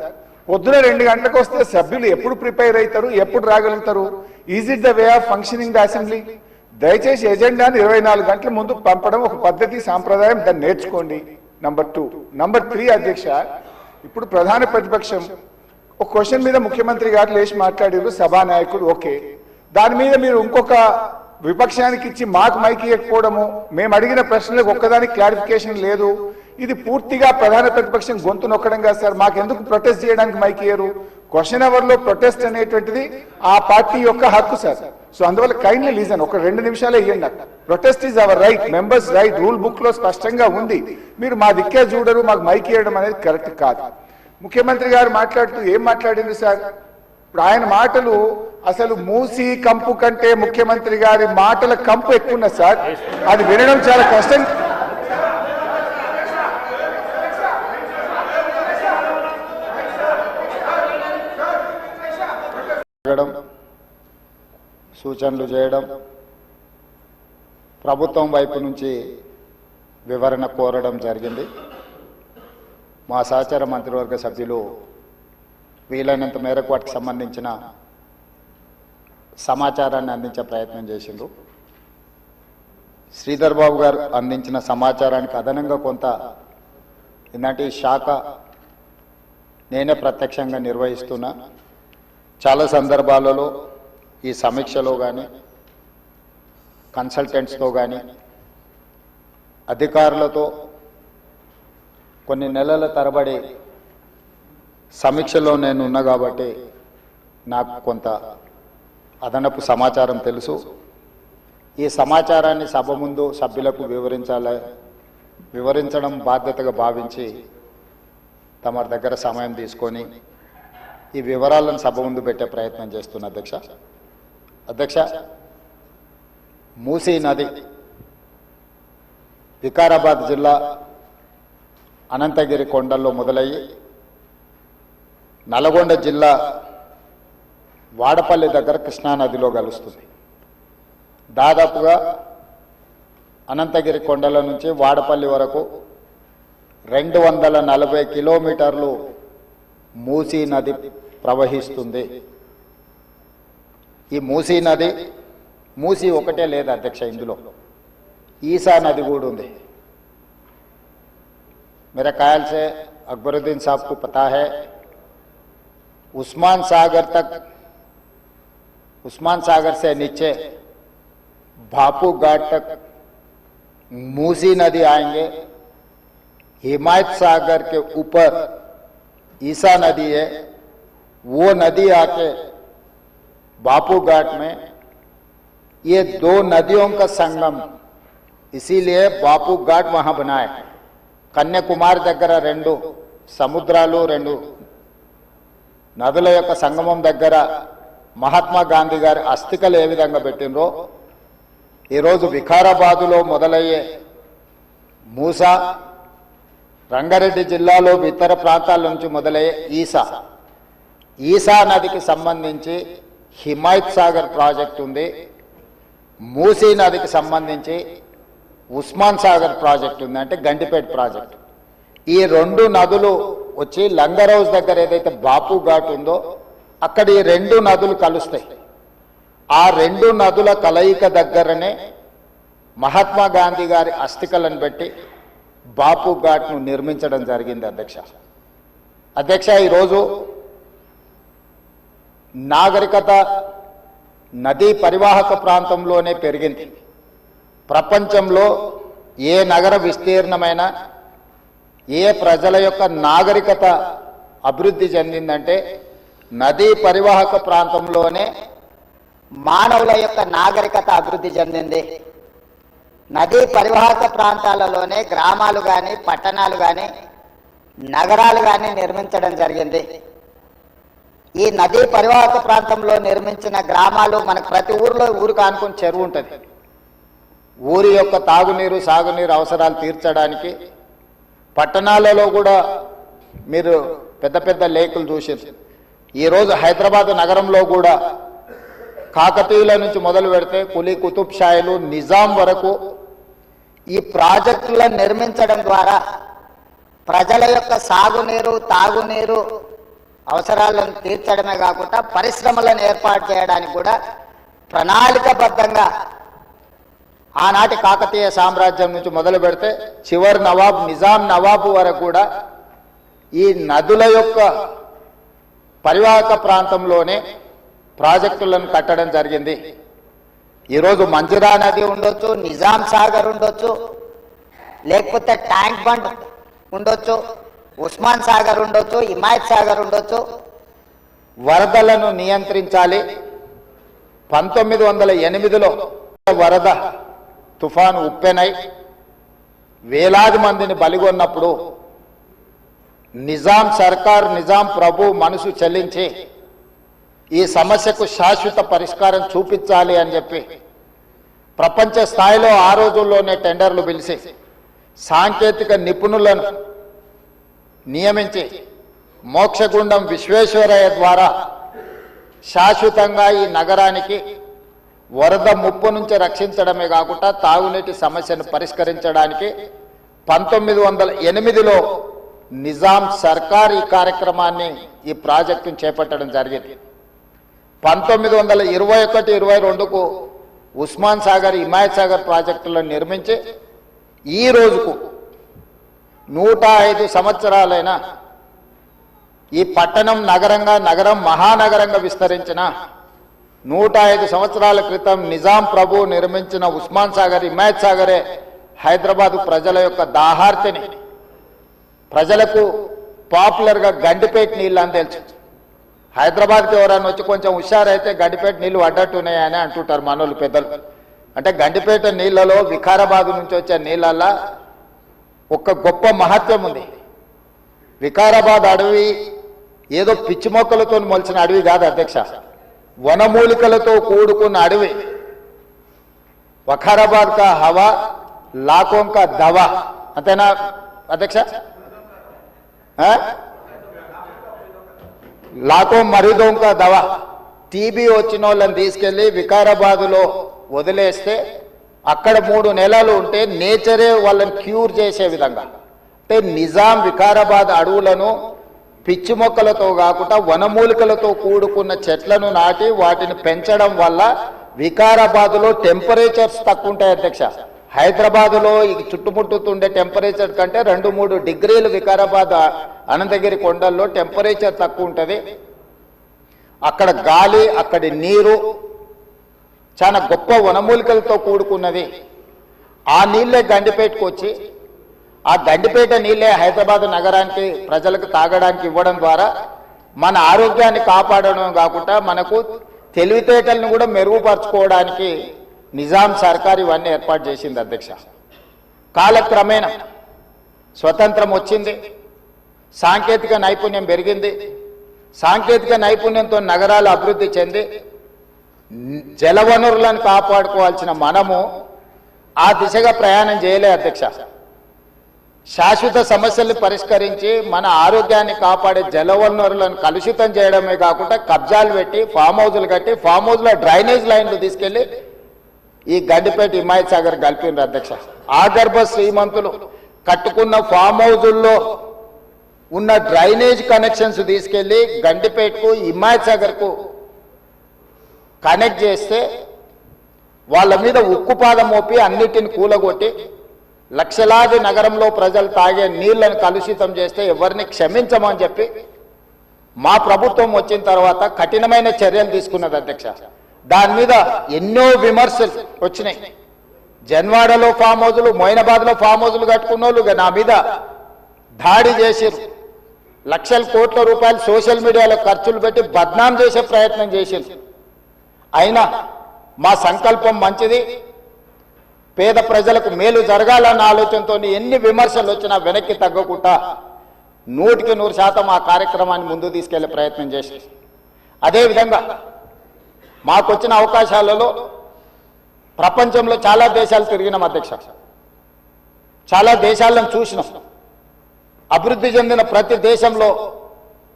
పొద్దున 2 గంటలకు వస్తే సభ్యులు ఎప్పుడు ప్రిపేర్ అవుతారు, ఎప్పుడు రాగలుగుతారు? Is it the way of functioning the assembly? దయచేసి ఎజెండాను 24 గంటల ముందు పంపడం ఒక పద్ధతి, సాంప్రదాయం. దాన్ని నేర్చుకోండి. నంబర్ 2. నంబర్ 3 అధ్యక్ష, ఇప్పుడు ప్రధాన ప్రతిపక్షం ఒక క్వశ్చన్ మీద ముఖ్యమంత్రి గారు లేచి మాట్లాడారు, సభానాయకుడు ఓకే. దాని మీద మీరు ఇంకొక విపక్షానికి ఇచ్చి మాకు మైక్ ఇవ్వకపోవడము, మేము అడిగిన ప్రశ్నలకు ఒక్కదానికి క్లారిఫికేషన్ లేదు. ఇది పూర్తిగా ప్రధాన ప్రతిపక్షం గొంతు నొక్కడం కాదు సార్. మాకెందుకు ప్రొటెస్ట్ చేయడానికి మైక్ ఇయ్యరు? క్వశ్చన్ అవర్ లో ప్రొటెస్ట్ అనేటువంటిది ఆ పార్టీ యొక్క హక్కు సార్. సో అందువల్ల కైండ్లీ లీజన్, ఒక 2 నిమిషాలే ఇవ్వండి. Protest is our right, members right, rule book లో స్పష్టంగా ఉంది. మీరు మా దిక్కే చూడరు, మాకు మైక్ ఇవ్వడం అనేది కరెక్ట్ కాదు. ముఖ్యమంత్రి గారు మాట్లాడుతూ ఏం మాట్లాడింది సార్? ఇప్పుడు ఆయన మాటలు అసలు మూసీ కంపు కంటే ముఖ్యమంత్రి గారి మాటల కంపు ఎక్కువ ఉన్నది సార్. అది వినడం చాలా కష్టం. సూచనలు చేయడం, ప్రభుత్వం వైపు నుంచి వివరణ కోరడం జరిగింది. మా సహచార మంత్రివర్గ సభ్యులు వీలైనంత మేరకు వాటికి సంబంధించిన సమాచారాన్ని అందించే ప్రయత్నం చేసిండ్రు. శ్రీధర్ బాబు గారు అందించిన సమాచారానికి అదనంగా కొంత ఇలాంటి శాఖ నేనే ప్రత్యక్షంగా నిర్వహిస్తున్నా. చాలా సందర్భాలలో ఈ సమీక్షలో కానీ కన్సల్టెంట్స్తో కానీ అధికారులతో కొన్ని నెలల తరబడి సమీక్షలో నేను ఉన్నా కాబట్టి నాకు కొంత అదనపు సమాచారం తెలుసు. ఈ సమాచారాన్ని సభ ముందు సభ్యులకు వివరించడం బాధ్యతగా భావించి తమ దగ్గర సమయం తీసుకొని ఈ వివరాలను సభ ముందు పెట్టే ప్రయత్నం చేస్తున్నా. అధ్యక్ష, మూసీ నది వికారాబాద్ జిల్లా అనంతగిరి కొండల్లో మొదలయ్యి నల్గొండ జిల్లా వాడపల్లి దగ్గర కృష్ణానదిలో కలుస్తుంది. దాదాపుగా అనంతగిరి కొండల నుంచి వాడపల్లి వరకు 240 కిలోమీటర్లు మూసీ నది ప్రవహిస్తుంది. ఈ మూసీ నది మూసీ ఒకటే లేదు అధ్యక్ష, ఇందులో ఈసా నది కూడా ఉంది. मेरे ख्याल से अकबरुद्दीन साहब को पता है, उस्मान सागर से नीचे भापू घाट तक मूसी नदी आएंगे. हिमायत सागर के ऊपर ईसा नदी है, वो नदी आके भापू घाट में, ये दो नदियों का संगम, इसीलिए भापू घाट वहां बना है. కన్యాకుమారి దగ్గర 2 సముద్రాలు 2 నదుల యొక్క సంగమం దగ్గర మహాత్మా గాంధీ గారి అస్థికలు ఏ విధంగా పెట్టినరో ఈరోజు వికారాబాదులో మొదలయ్యే మూసా, రంగారెడ్డి జిల్లాలో ఇతర ప్రాంతాల నుంచి మొదలయ్యే ఈసా నదికి సంబంధించి హిమాయత్ సాగర్ ప్రాజెక్ట్ ఉంది. మూసీ నదికి సంబంధించి ఉస్మాన్ సాగర్ ప్రాజెక్ట్ ఉంది, అంటే గండిపేట ప్రాజెక్ట్. ఈ 2 నదులు వచ్చి లంగరౌజ్ దగ్గర ఏదైతే బాపు ఘాట్ ఉందో అక్కడ ఈ 2 నదులు కలుస్తాయి. ఆ 2 నదుల కలయిక దగ్గరనే మహాత్మా గాంధీ గారి అస్థికలను పెట్టి బాపు ఘాట్ను నిర్మించడం జరిగింది. అధ్యక్ష, ఈరోజు నాగరికత నదీ పరివాహక ప్రాంతంలోనే పెరిగింది. ప్రపంచంలో ఏ నగర విస్తీర్ణమైన ఏ ప్రజల యొక్క నాగరికత అభివృద్ధి చెందిందంటే నదీ పరివాహక ప్రాంతంలోనే మానవుల యొక్క నాగరికత అభివృద్ధి చెందింది. నదీ పరివాహక ప్రాంతాలలోనే గ్రామాలు కానీ పట్టణాలు కానీ నగరాలు కానీ నిర్మించడం జరిగింది. ఈ నదీ పరివాహక ప్రాంతంలో నిర్మించిన గ్రామాలు మనకు ప్రతి ఊరిలో ఊరికి ఆనుకుని చెరువు ఉంటుంది. ఊరి యొక్క తాగునీరు సాగునీరు అవసరాలు తీర్చడానికి పట్టణాలలో కూడా మీరు పెద్ద పెద్ద లేకులు చూసారు. ఈరోజు హైదరాబాద్ నగరంలో కూడా కాకతీయుల నుంచి మొదలు పెడితే కులీ కుతుబ్ షాయిలు నిజాం వరకు ఈ ప్రాజెక్టులను నిర్మించడం ద్వారా ప్రజల యొక్క సాగునీరు తాగునీరు అవసరాలను తీర్చడమే కాకుండా పరిశ్రమలను ఏర్పాటు చేయడానికి కూడా ప్రణాళికబద్ధంగా ఆనాటి కాకతీయ సామ్రాజ్యం నుంచి మొదలు పెడితే చివరి నవాబ్ నిజాం నవాబు వరకు కూడా ఈ నదుల యొక్క పరివాహక ప్రాంతంలోనే ప్రాజెక్టులను కట్టడం జరిగింది. ఈరోజు మంజిరా నది ఉండొచ్చు, నిజాం సాగర్ ఉండొచ్చు, లేకపోతే ట్యాంక్ బండ్ ఉండొచ్చు, ఉస్మాన్ సాగర్ ఉండొచ్చు, హిమాయత్ సాగర్ ఉండొచ్చు. వరదలను నియంత్రించాలి. 1908లో వరద తుఫాను ఉప్పెనై వేలాది మందిని బలిగొన్నప్పుడు నిజాం సర్కార్, నిజాం ప్రభు మనసు చెల్లించి ఈ సమస్యకు శాశ్వత పరిష్కారం చూపించాలి అని చెప్పి ప్రపంచ స్థాయిలో ఆ రోజుల్లోనే టెండర్లు పిలిచి సాంకేతిక నిపుణులను నియమించి మోక్షగుండం విశ్వేశ్వరయ్య ద్వారా శాశ్వతంగా ఈ నగరానికి వరద ముప్పు నుంచి రక్షించడమే కాకుండా తాగునీటి సమస్యను పరిష్కరించడానికి 1908లో నిజాం సర్కార్ ఈ కార్యక్రమాన్ని ఈ ప్రాజెక్టును చేపట్టడం జరిగింది. 1921-22కు ఉస్మాన్ సాగర్, హిమాయత్ సాగర్ ప్రాజెక్టులను నిర్మించి ఈ రోజుకు 105 సంవత్సరాలైన ఈ పట్టణం నగరం మహానగరంగా విస్తరించిన 105 సంవత్సరాల క్రితం నిజాం ప్రభు నిర్మించిన ఉస్మాన్ సాగర్, హిమాయత్ సాగరే హైదరాబాదు ప్రజల యొక్క దాహార్తిని, ప్రజలకు పాపులర్గా గండిపేట నీళ్ళు అని తెలుసు. హైదరాబాద్కి ఎవరైనా వచ్చి కొంచెం హుషారైతే గండిపేట నీళ్ళు అడ్డట్టున్నాయని అంటుంటారు మనోళ్ళు పెద్దలు. అంటే గండిపేట నీళ్ళలో వికారాబాద్ నుంచి వచ్చే నీళ్ళల్లో ఒక గొప్ప మహత్వం ఉంది. వికారాబాద్ అడవి ఏదో పిచ్చి మొక్కలతో మొలిచిన అడవి కాదు అధ్యక్ష, వనమూలికలతో కూడుకున్న అడవి. వఖారాబాద్ కా హవా లాఖోం కా దవా, అంతేనా అధ్యక్ష? లాఖో మరీదోం కా దవా. టీబీ వచ్చిన వాళ్ళని తీసుకెళ్లి వికారాబాదులో వదిలేస్తే అక్కడ 3 నెలలు ఉంటే నేచరే వాళ్ళని క్యూర్ చేసే విధంగా, అంటే నిజాం వికారాబాద్ అడవులను పిచ్చి మొక్కలతో కాకుండా వనమూలికలతో కూడుకున్న చెట్లను నాటి వాటిని పెంచడం వల్ల వికారాబాదులో టెంపరేచర్స్ తక్కువ ఉంటాయి అధ్యక్ష. హైదరాబాదులో ఈ చుట్టుముట్టుతుండే టెంపరేచర్ కంటే 2-3 డిగ్రీలు వికారాబాద్ అనంతగిరి కొండల్లో టెంపరేచర్ తక్కువ ఉంటుంది. అక్కడ గాలి, అక్కడి నీరు చాలా గొప్ప వనమూలికలతో కూడుకున్నది. ఆ నీళ్ళే గండిపేటకు వచ్చి ఆ గండిపేట నీళ్ళే హైదరాబాద్ నగరానికి ప్రజలకు తాగడానికి ఇవ్వడం ద్వారా మన ఆరోగ్యాన్ని కాపాడడం కాకుండా మనకు తెలివితేటలను కూడా మెరుగుపరచుకోవడానికి నిజాం సర్కార్ ఇవన్నీ ఏర్పాటు చేసింది అధ్యక్ష. కాలక్రమేణా స్వతంత్రం వచ్చింది, సాంకేతిక నైపుణ్యం పెరిగింది. సాంకేతిక నైపుణ్యంతో నగరాలు అభివృద్ధి చెంది జలవనరులను కాపాడుకోవాల్సిన మనము ఆ దిశగా ప్రయాణం చేయలే అధ్యక్ష. శాశ్వత సమస్యల్ని పరిష్కరించి మన ఆరోగ్యాన్ని కాపాడే జలవనరులను కలుషితం చేయడమే కాకుండా కబ్జాలు పెట్టి ఫామ్ హౌజులు కట్టి ఫామ్ హౌజ్లో డ్రైనేజ్ లైన్లు తీసుకెళ్లి ఈ గండిపేట, హిమాయత్ సాగర్ కలిపిండ్రు అధ్యక్ష. ఆగర్భ శ్రీమంతులు కట్టుకున్న ఫామ్ హౌజుల్లో ఉన్న డ్రైనేజ్ కనెక్షన్స్ తీసుకెళ్లి గండిపేటకు, హిమాయత్ సాగర్కు కనెక్ట్ చేస్తే వాళ్ళ మీద ఉక్కుపాదం మోపి అన్నిటిని కూలగొట్టి లక్షలాది నగరంలో ప్రజలు తాగే నీళ్లను కలుషితం చేస్తే ఎవరిని క్షమించమని చెప్పి మా ప్రభుత్వం వచ్చిన తర్వాత కఠినమైన చర్యలు తీసుకున్నది అధ్యక్ష. దాని మీద ఎన్నో విమర్శలు వచ్చినాయి. జన్వాడలో ఫామ్ హౌజులు, మొయినాబాద్లో ఫామ్ హౌజులు కట్టుకున్న వాళ్ళు నా మీద దాడి చేసిరు. లక్షల కోట్ల రూపాయలు సోషల్ మీడియాలో ఖర్చులు పెట్టి బద్నాం చేసే ప్రయత్నం చేసిరు. అయినా మా సంకల్పం మంచిది, పేద ప్రజలకు మేలు జరగాలన్న ఆలోచనతో ఎన్ని విమర్శలు వచ్చినా వెనక్కి తగ్గకుండా 100% ఆ కార్యక్రమాన్ని ముందుకు తీసుకెళ్లే ప్రయత్నం చేసి, అదేవిధంగా మాకొచ్చిన అవకాశాలలో ప్రపంచంలో చాలా దేశాలు తిరిగినాం అధ్యక్ష. చాలా దేశాలను చూసినాం. అభివృద్ధి చెందిన ప్రతి దేశంలో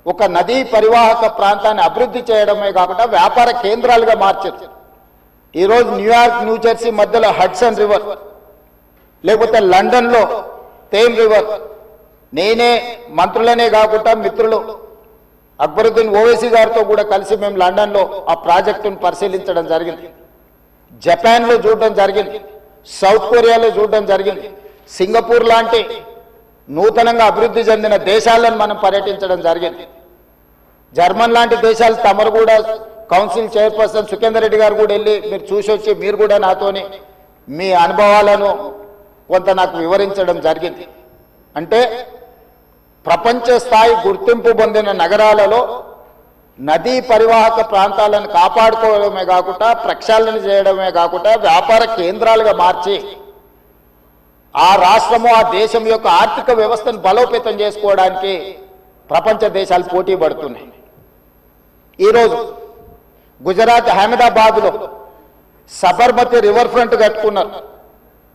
ఒక నదీ పరివాహక ప్రాంతాన్ని అభివృద్ధి చేయడమే కాకుండా వ్యాపార కేంద్రాలుగా మార్చారు. ఈరోజు న్యూయార్క్, న్యూజెర్సీ మధ్యలో హడ్సన్ రివర్, లేకపోతే లండన్లో థేమ్ రివర్. నేనే మంత్రులనే కాకుండా మిత్రులు అక్బరుద్దీన్ ఓవైసీ గారితో కూడా కలిసి మేము లండన్లో ఆ ప్రాజెక్టును పరిశీలించడం జరిగింది. జపాన్లో చూడడం జరిగింది, సౌత్ కొరియాలో చూడడం జరిగింది, సింగపూర్ లాంటి నూతనంగా అభివృద్ధి చెందిన దేశాలను మనం పర్యటించడం జరిగింది. జర్మన్ లాంటి దేశాలు తమరు కూడా కౌన్సిల్ చైర్పర్సన్ సుఖేందర్ రెడ్డి గారు కూడా వెళ్ళి మీరు చూసి వచ్చి మీరు కూడా నాతోని మీ అనుభవాలను కొంత నాకు వివరించడం జరిగింది. అంటే ప్రపంచ స్థాయి గుర్తింపు పొందిన నగరాలలో నదీ పరివాహక ప్రాంతాలను కాపాడుకోవడమే కాకుండా ప్రక్షాళన చేయడమే కాకుండా వ్యాపార కేంద్రాలుగా మార్చి ఆ రాష్ట్రము, ఆ దేశం యొక్క ఆర్థిక వ్యవస్థను బలోపేతం చేసుకోవడానికి ప్రపంచ దేశాలు పోటీ పడుతున్నాయి. ఈరోజు గుజరాత్ అహ్మదాబాద్లో సబర్మతి రివర్ ఫ్రంట్ కట్టుకున్నారు.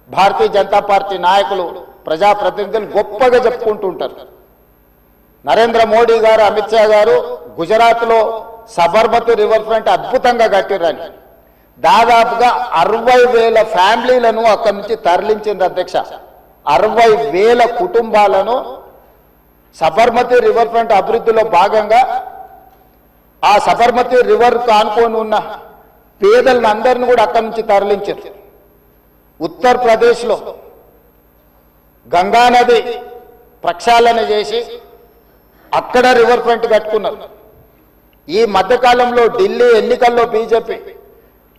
భారతీయ జనతా పార్టీ నాయకులు, ప్రజాప్రతినిధులు గొప్పగా చెప్పుకుంటుంటారు. నరేంద్ర మోడీ గారు, అమిత్ షా గారు గుజరాత్లో సబర్మతి రివర్ ఫ్రంట్ అద్భుతంగా కట్టిర్రని దాదాపుగా 60,000 ఫ్యామిలీలను అక్కడి నుంచి తరలించింది అధ్యక్ష. 60,000 కుటుంబాలను సబర్మతి రివర్ ఫ్రంట్ అభివృద్ధిలో భాగంగా ఆ సబర్మతి రివర్ కానుకొని ఉన్న పేదలను అందరిని కూడా అక్కడి నుంచి తరలించారు. ఉత్తరప్రదేశ్లో గంగా నది ప్రక్షాళన చేసి అక్కడ రివర్ ఫ్రంట్ కట్టుకున్నారు. ఈ మధ్యకాలంలో ఢిల్లీ ఎన్నికల్లో బీజేపీ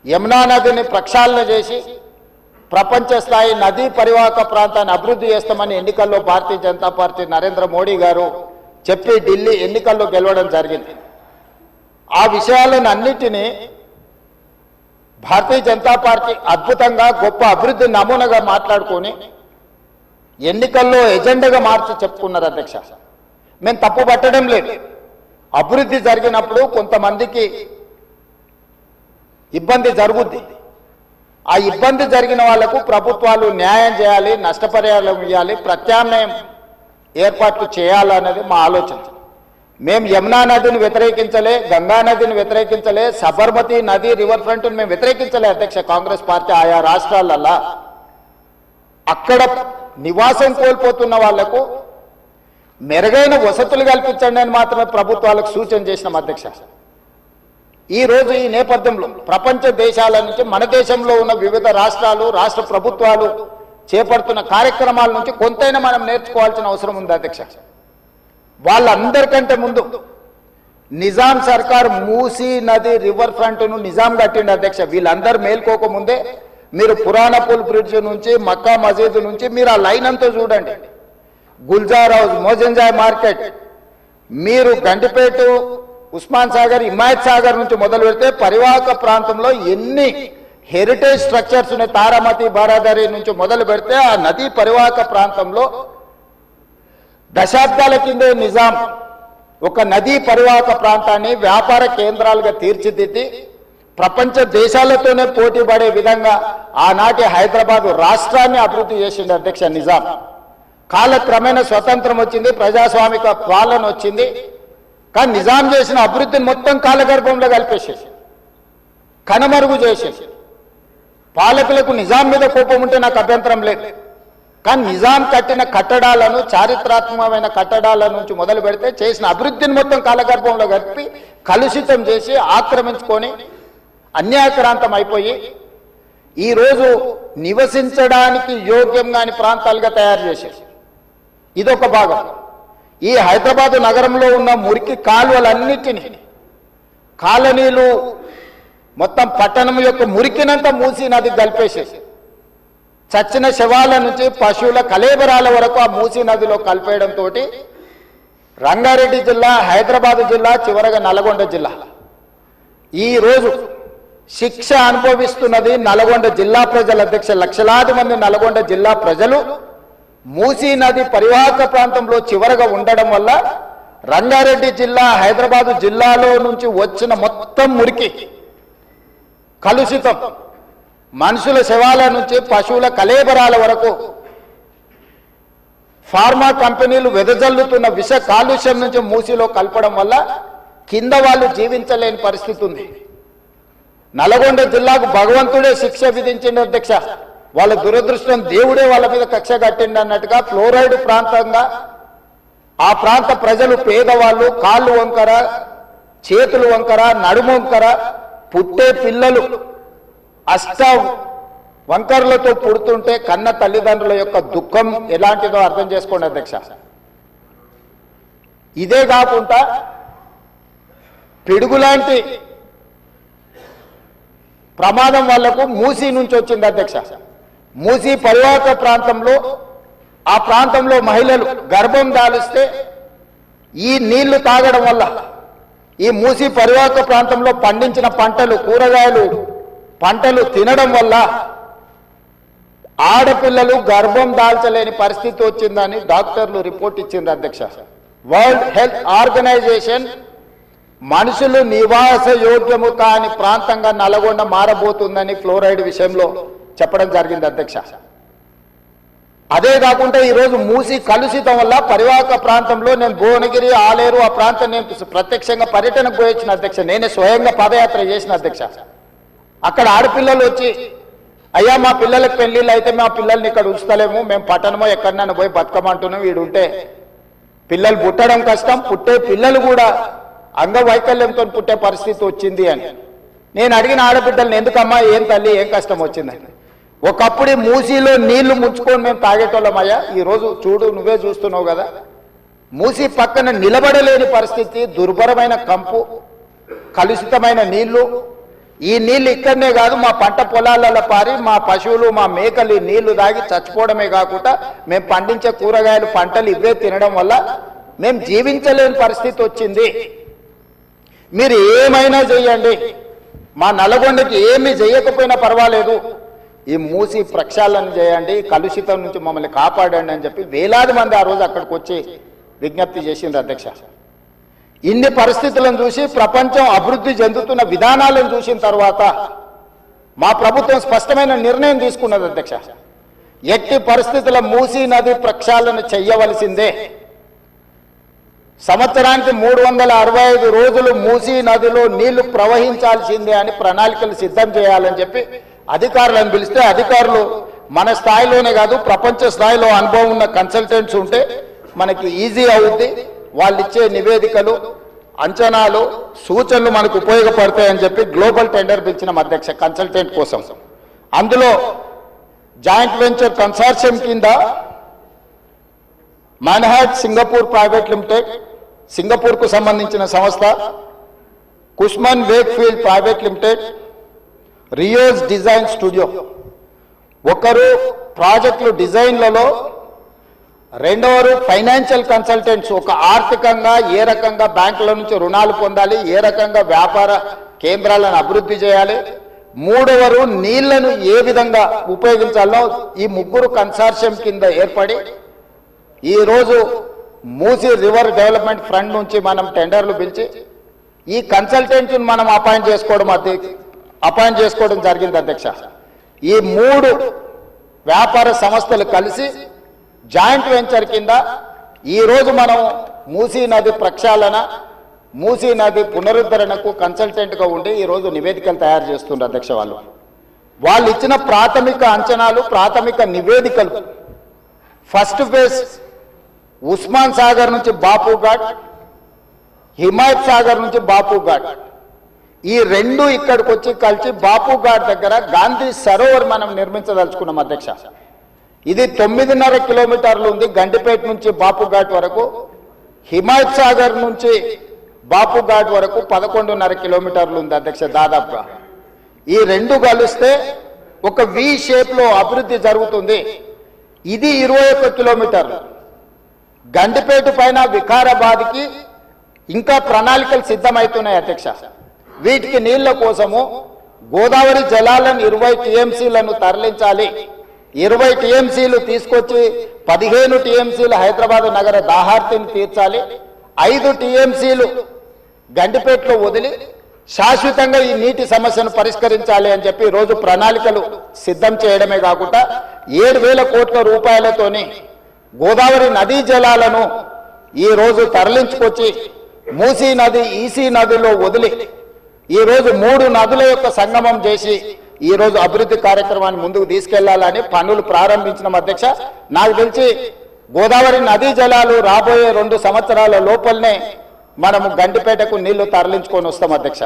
యమునా నదిని ప్రక్షాళన చేసి ప్రపంచ స్థాయి నదీ పరివాహక ప్రాంతాన్ని అభివృద్ధి చేస్తామని ఎన్నికల్లో భారతీయ జనతా పార్టీ నరేంద్ర మోడీ గారు చెప్పి ఢిల్లీ ఎన్నికల్లో గెలవడం జరిగింది. ఆ విషయాలను అన్నిటినీ భారతీయ జనతా పార్టీ అద్భుతంగా గొప్ప అభివృద్ధి నమూనాగా మాట్లాడుకొని ఎన్నికల్లో ఎజెండాగా మార్చి చెప్పుకున్నారు. అధ్యక్ష, మేము తప్పు పట్టడం లేదు. అభివృద్ధి జరిగినప్పుడు కొంతమందికి ఇబ్బంది జరుగుద్ది. ఆ ఇబ్బంది జరిగిన వాళ్లకు ప్రభుత్వాలు న్యాయం చేయాలి, నష్టపరిహారం ఇవ్వాలి, ప్రత్యామ్నాయం ఏర్పాట్లు చేయాలన్నది మా ఆలోచన. మేము యమునా నదిని వ్యతిరేకించలే, గంగా నదిని వ్యతిరేకించలే, సబర్మతి నది రివర్ ఫ్రంట్ మేము వ్యతిరేకించలే. అధ్యక్ష, కాంగ్రెస్ పార్టీ ఆయా రాష్ట్రాలల్లా అక్కడ నివాసం కోల్పోతున్న వాళ్లకు మెరుగైన వసతులు కల్పించండి అని మాత్రమే ప్రభుత్వాలకు సూచన చేసినాం. అధ్యక్ష, ఈ రోజు ఈ నేపథ్యంలో ప్రపంచ దేశాల నుంచి మన దేశంలో ఉన్న వివిధ రాష్ట్రాలు, రాష్ట్ర ప్రభుత్వాలు చేపడుతున్న కార్యక్రమాల నుంచి కొంతైనా మనం నేర్చుకోవాల్సిన అవసరం ఉంది. అధ్యక్ష, వాళ్ళందరికంటే ముందు నిజాం సర్కార్ మూసీ నది రివర్ ఫ్రంట్ను నిజాం కట్టిండి. అధ్యక్ష, వీళ్ళందరూ మేల్కోకముందే మీరు పురాణపూల్ బ్రిడ్జ్ నుంచి మక్కా మసీదు నుంచి మీరు ఆ లైన్ అంతా చూడండి. గుల్జార్ హౌస్, మోజంజాయ్ మార్కెట్, మీరు గండిపేట, ఉస్మాన్ సాగర్, హిమాయత్ సాగర్ నుంచి మొదలు పెడితే పరివాహక ప్రాంతంలో ఎన్ని హెరిటేజ్ స్ట్రక్చర్స్ ఉన్నాయి. తారామతి, బారాదరి నుంచి మొదలు పెడితే ఆ నదీ పరివాహక ప్రాంతంలో దశాబ్దాల కిందే నిజాం ఒక నదీ పరివాహక ప్రాంతాన్ని వ్యాపార కేంద్రాలుగా తీర్చిదిద్ది ప్రపంచ దేశాలతోనే పోటీ పడే విధంగా ఆనాటి హైదరాబాద్ రాష్ట్రాన్ని అభివృద్ధి చేసింది. అధ్యక్ష, నిజాం కాలక్రమేణా స్వతంత్రం వచ్చింది, ప్రజాస్వామిక పాలన వచ్చింది. కానీ నిజాం చేసిన అభివృద్ధిని మొత్తం కాలగర్భంలో కలిపేసేసి కనుమరుగు చేసేసి పాలకులకు నిజాం మీద కోపం ఉంటే నాకు అభ్యంతరం లేదు. కానీ నిజాం కట్టిన కట్టడాలను, చారిత్రాత్మకమైన కట్టడాల నుంచి మొదలు పెడితే చేసిన అభివృద్ధిని మొత్తం కాలగర్భంలో కలిపి కలుషితం చేసి ఆక్రమించుకొని అన్యాయక్రాంతం అయిపోయి ఈరోజు నివసించడానికి యోగ్యం కాని ప్రాంతాలుగా తయారు చేసేసి ఇదొక భాగం. ఈ హైదరాబాద్ నగరంలో ఉన్న మురికి కాలువలన్నిటినీ, కాలనీలు మొత్తం పట్టణం యొక్క మురికినంతా మూసీ నది కలిపేసేసి చచ్చిన శవాల నుంచి పశువుల కలేబరాల వరకు ఆ మూసీ నదిలో కలిపేయడంతో రంగారెడ్డి జిల్లా, హైదరాబాద్ జిల్లా, చివరగా నల్గొండ జిల్లా ఈరోజు శిక్ష అనుభవిస్తున్నది నల్గొండ జిల్లా ప్రజలు. అధ్యక్ష, లక్షలాది మంది నల్గొండ జిల్లా ప్రజలు మూసీ నది పరివాహక ప్రాంతంలో చివరగా ఉండడం వల్ల రంగారెడ్డి జిల్లా, హైదరాబాదు జిల్లాలో నుంచి వచ్చిన మొత్తం మురికి, కలుషితం, మనుషుల శవాల నుంచి పశువుల కలేబరాల వరకు ఫార్మా కంపెనీలు వెదజల్లుతున్న విష కాలుష్యం నుంచి మూసీలో కలపడం వల్ల కింద వాళ్ళు జీవించలేని పరిస్థితి ఉంది. నల్గొండ జిల్లాకు భగవంతుడే శిక్ష విధించింది. అధ్యక్ష, వాళ్ళ దురదృష్టం దేవుడే వాళ్ళ మీద కక్ష కట్టిండి అన్నట్టుగా ఫ్లోరైడ్ ప్రాంతంగా ఆ ప్రాంత ప్రజలు, పేదవాళ్ళు కాళ్ళు వంకర, చేతులు వంకర, నడుము వంకర, పుట్టే పిల్లలు అష్ట వంకర్లతో పుడుతుంటే కన్న తల్లిదండ్రుల యొక్క దుఃఖం ఎలాంటిదో అర్థం చేసుకోండి. అధ్యక్ష, ఇదే కాకుండా పిడుగులాంటి ప్రమాదం వాళ్లకు మూసీ నుంచి వచ్చింది. అధ్యక్ష, మూసీ పరివాహక ప్రాంతంలో ఆ ప్రాంతంలో మహిళలు గర్భం దాలిస్తే ఈ నీళ్లు తాగడం వల్ల, ఈ మూసీ పరివాహక ప్రాంతంలో పండించిన పంటలు, కూరగాయలు పంటలు తినడం వల్ల ఆడపిల్లలు గర్భం దాల్చలేని పరిస్థితి వచ్చిందని డాక్టర్లు రిపోర్ట్ ఇచ్చింది. అధ్యక్ష, వరల్డ్ హెల్త్ ఆర్గనైజేషన్ మనుషులు నివాస యోగ్యము కాని ప్రాంతంగా నల్గొండ మారబోతుందని ఫ్లోరైడ్ విషయంలో చెప్పడం జరిగింది. అధ్యక్ష, అదే కాకుండా ఈరోజు మూసీ కలుషితం వల్ల పరివాహక ప్రాంతంలో నేను భువనగిరి, ఆలేరు ఆ ప్రాంతం నేను ప్రత్యక్షంగా పర్యటనకు పోయించిన. అధ్యక్ష, నేనే స్వయంగా పాదయాత్ర చేసిన. అధ్యక్ష, అక్కడ ఆడపిల్లలు వచ్చి, అయ్యా మా పిల్లలకు పెళ్లిళ్ళు అయితే మా పిల్లల్ని ఇక్కడ ఉంచుతలేము, మేము పట్టణమో ఎక్కడైనా పోయి బతుకమంటున్నాం, వీడుంటే పిల్లలు పుట్టడం కష్టం, పుట్టే పిల్లలు కూడా అంగవైకల్యంతో పుట్టే పరిస్థితి వచ్చింది అని. నేను అడిగిన ఆడబిడ్డలను, ఎందుకమ్మా, ఏం తల్లి, ఏం కష్టం వచ్చిందని. ఒకప్పుడు మూసీలో నీళ్లు ముంచుకొని మేము తాగేటోళ్ళమయ్యా, ఈరోజు చూడు, నువ్వే చూస్తున్నావు కదా, మూసీ పక్కన నిలబడలేని పరిస్థితి, దుర్భరమైన కంపు, కలుషితమైన నీళ్లు. ఈ నీళ్లు ఇక్కడనే కాదు, మా పంట పొలాలలో పారి మా పశువులు, మా మేకలు ఈ నీళ్లు తాగి చచ్చిపోవడమే కాకుండా మేము పండించే కూరగాయలు, పంటలు ఇవే తినడం వల్ల మేము జీవించలేని పరిస్థితి వచ్చింది. మీరు ఏమైనా చేయండి, మా నల్గొండకి ఏమి చేయకపోయినా పర్వాలేదు, ఈ మూసి ప్రక్షాళన చేయండి, కలుషితం నుంచి మమ్మల్ని కాపాడండి అని చెప్పి వేలాది మంది ఆ రోజు అక్కడికి వచ్చి విజ్ఞప్తి చేసింది అధ్యక్ష. ఇన్ని పరిస్థితులను చూసి, ప్రపంచం అభివృద్ధి చెందుతున్న విధానాలను చూసిన తర్వాత మా ప్రభుత్వం స్పష్టమైన నిర్ణయం తీసుకున్నది అధ్యక్ష. ఎట్టి పరిస్థితుల మూసీ నది ప్రక్షాళన చెయ్యవలసిందే. సంవత్సరానికి 365 రోజులు మూసీ నదిలో నీళ్లు ప్రవహించాల్సిందే అని ప్రణాళికలు సిద్ధం చేయాలని చెప్పి అధికారులను పిలిస్తే, అధికారులు మన స్థాయిలోనే కాదు ప్రపంచ స్థాయిలో అనుభవం ఉన్న కన్సల్టెంట్స్ ఉంటే మనకి ఈజీ అవుద్ది, వాళ్ళు ఇచ్చే నివేదికలు, అంచనాలు, సూచనలు మనకు ఉపయోగపడతాయని చెప్పి గ్లోబల్ టెండర్ పిలిచిన అధ్యక్ష కన్సల్టెంట్ కోసం. అందులో జాయింట్ వెంచర్ కన్సార్షియం కింద మన్హాట్ సింగపూర్ ప్రైవేట్ లిమిటెడ్, సింగపూర్కు సంబంధించిన సంస్థ, Cushman Wakefield private limited, Rios design studio, ఒకరు ప్రాజెక్టులు డిజైన్లలో, రెండవరు ఫైనాన్షియల్ కన్సల్టెంట్స్, ఒక ఆర్థికంగా ఏ రకంగా బ్యాంకుల నుంచి రుణాలు పొందాలి, ఏ రకంగా వ్యాపార కేంద్రాలను అభివృద్ధి చేయాలి, మూడవరు నీళ్లను ఏ విధంగా ఉపయోగించాలో ఈ ముగ్గురు కన్సార్షియం కింద ఏర్పడి ఈరోజు మూసీ రివర్ డెవలప్మెంట్ ఫ్రంట్ నుంచి మనం టెండర్లు పిలిచి ఈ కన్సల్టెంట్ని మనం అపాయింట్ చేసుకోవడం జరిగింది అధ్యక్ష. ఈ 3 వ్యాపార సంస్థలు కలిసి జాయింట్ వెంచర్ కింద ఈరోజు మనం మూసీ నది ప్రక్షాళన, మూసీ నది పునరుద్ధరణకు కన్సల్టెంట్గా ఉండి ఈరోజు నివేదికలు తయారు చేస్తున్నారు అధ్యక్ష. వాళ్ళు ఇచ్చిన ప్రాథమిక అంచనాలు, ప్రాథమిక నివేదికలు, ఫస్ట్ ఫేజ్ ఉస్మాన్ సాగర్ నుంచి బాపు ఘాట్, హిమాయత్ సాగర్ నుంచి బాపు ఘాట్, ఈ 2 ఇక్కడికి వచ్చి కలిసి బాపు ఘాట్ దగ్గర గాంధీ సరోవర్ మనం నిర్మించదలుచుకున్నాం అధ్యక్ష. ఇది 9.5 కిలోమీటర్లు ఉంది గండిపేట నుంచి బాపు ఘాట్ వరకు. హిమాయత్ సాగర్ నుంచి బాపు ఘాట్ వరకు 11.5 కిలోమీటర్లు ఉంది అధ్యక్ష దాదాపుగా. ఈ 2 కలిస్తే ఒక వి షేప్ లో అభివృద్ధి జరుగుతుంది. ఇది 21 కిలోమీటర్లు. గండిపేట పైన వికారాబాద్కి ఇంకా ప్రణాళికలు సిద్ధమవుతున్నాయి అధ్యక్ష. వీటికి నీళ్ల కోసము గోదావరి జలాలను 20 టీఎంసీలను తరలించాలి. 20 టీఎంసీలు తీసుకొచ్చి 15 టీఎంసీలు హైదరాబాద్ నగర దాహార్తిని తీర్చాలి. 5 టీఎంసీలు గండిపేటలో వదిలి శాశ్వతంగా ఈ నీటి సమస్యను పరిష్కరించాలి అని చెప్పి రోజు ప్రణాళికలు సిద్ధం చేయడమే కాకుండా 7,000 కోట్ల రూపాయలతోని గోదావరి నదీ జలాలను ఈ రోజు తరలించుకొచ్చి మూసీ నది, ఈసీ నదిలో వదిలి ఈ రోజు 3 నదుల యొక్క సంగమం చేసి ఈ రోజు అభివృద్ధి కార్యక్రమాన్ని ముందుకు తీసుకెళ్లాలని పనులు ప్రారంభించిన అధ్యక్ష. నాకు తెలిసి గోదావరి నదీ జలాలు రాబోయే 2 సంవత్సరాల లోపలనే మనము గండిపేటకు నీళ్లు తరలించుకొని వస్తాం అధ్యక్ష.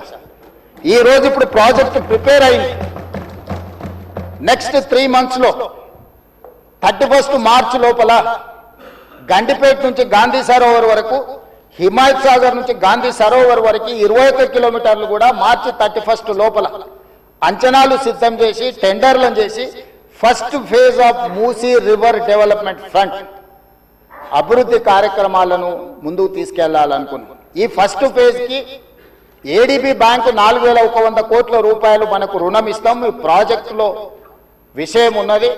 ఈ రోజు ఇప్పుడు ప్రాజెక్టు ప్రిపేర్ అయింది. నెక్స్ట్ 3 months లో 31 మార్చ్ లోపల గండిపేట నుంచి గాంధీ సరోవర్ వరకు, హిమాయత్ సాగర్ నుంచి గాంధీ సరోవర్ వరకు 21 కిలోమీటర్లు కూడా మార్చి 31 లోపల అంచనాలు సిద్ధం చేసి టెండర్లను చేసి first phase of Musi river development front అభివృద్ధి కార్యక్రమాలను ముందుకు తీసుకెళ్లాలనుకున్నాం. ఈ ఫస్ట్ ఫేజ్ కి ఏడీబీ బ్యాంకు 4,100 కోట్ల రూపాయలు మనకు రుణం ఇస్తాం. ఈ ప్రాజెక్టులో విషయం ఉన్నది,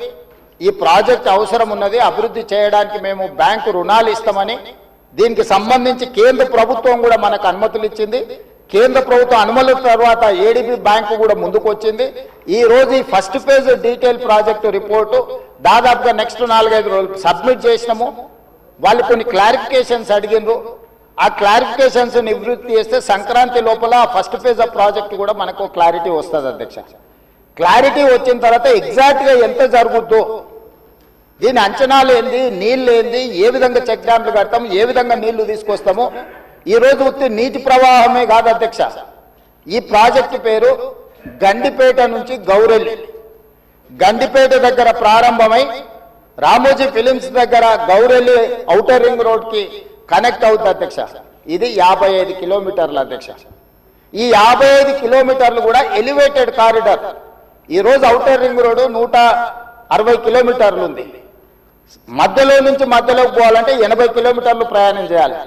ఈ ప్రాజెక్ట్ అవసరం ఉన్నది, అభివృద్ధి చేయడానికి మేము బ్యాంకు రుణాలు ఇస్తామని, దీనికి సంబంధించి కేంద్ర ప్రభుత్వం కూడా మనకు అనుమతులు ఇచ్చింది. కేంద్ర ప్రభుత్వం అనుమతుల తర్వాత ఏడీబీ బ్యాంకు కూడా ముందుకు వచ్చింది. ఈ రోజు ఈ first phase detail project report దాదాపుగా నెక్స్ట్ 4-5 రోజులు సబ్మిట్ చేసినాము. వాళ్ళు కొన్ని క్లారిఫికేషన్స్ అడిగినారు. ఆ క్లారిఫికేషన్స్ నివృత్తి చేస్తే సంక్రాంతి లోపల ఫస్ట్ ఫేజ్ ఆఫ్ ప్రాజెక్ట్ కూడా మనకు క్లారిటీ వస్తుంది అధ్యక్ష. క్లారిటీ వచ్చిన తర్వాత ఎగ్జాక్ట్ గా ఎంత జరుగుద్దో దీని అంచనాలు ఏంది, నీళ్ళు ఏంది, ఏ విధంగా చెక్ డ్యాంలు కడతాము, ఏ విధంగా నీళ్లు తీసుకొస్తాము. ఈ రోజు ఉత్తి నీటి ప్రవాహమే కాదు అధ్యక్ష, ఈ ప్రాజెక్టు పేరు గండిపేట నుంచి గౌరెల్లి, గండిపేట దగ్గర ప్రారంభమై రామోజీ ఫిలిమ్స్ దగ్గర గౌరెల్లి ఔటర్ రింగ్ రోడ్ కి కనెక్ట్ అవుతుంది అధ్యక్ష. ఇది 55 కిలోమీటర్లు అధ్యక్ష. ఈ 55 కిలోమీటర్లు కూడా ఎలివేటెడ్ కారిడార్. ఈ రోజు ఔటర్ రింగ్ రోడ్ 160 కిలోమీటర్లు ఉంది. మధ్యలో నుంచి మధ్యలోకి పోవాలంటే 80 కిలోమీటర్లు ప్రయాణం చేయాలి.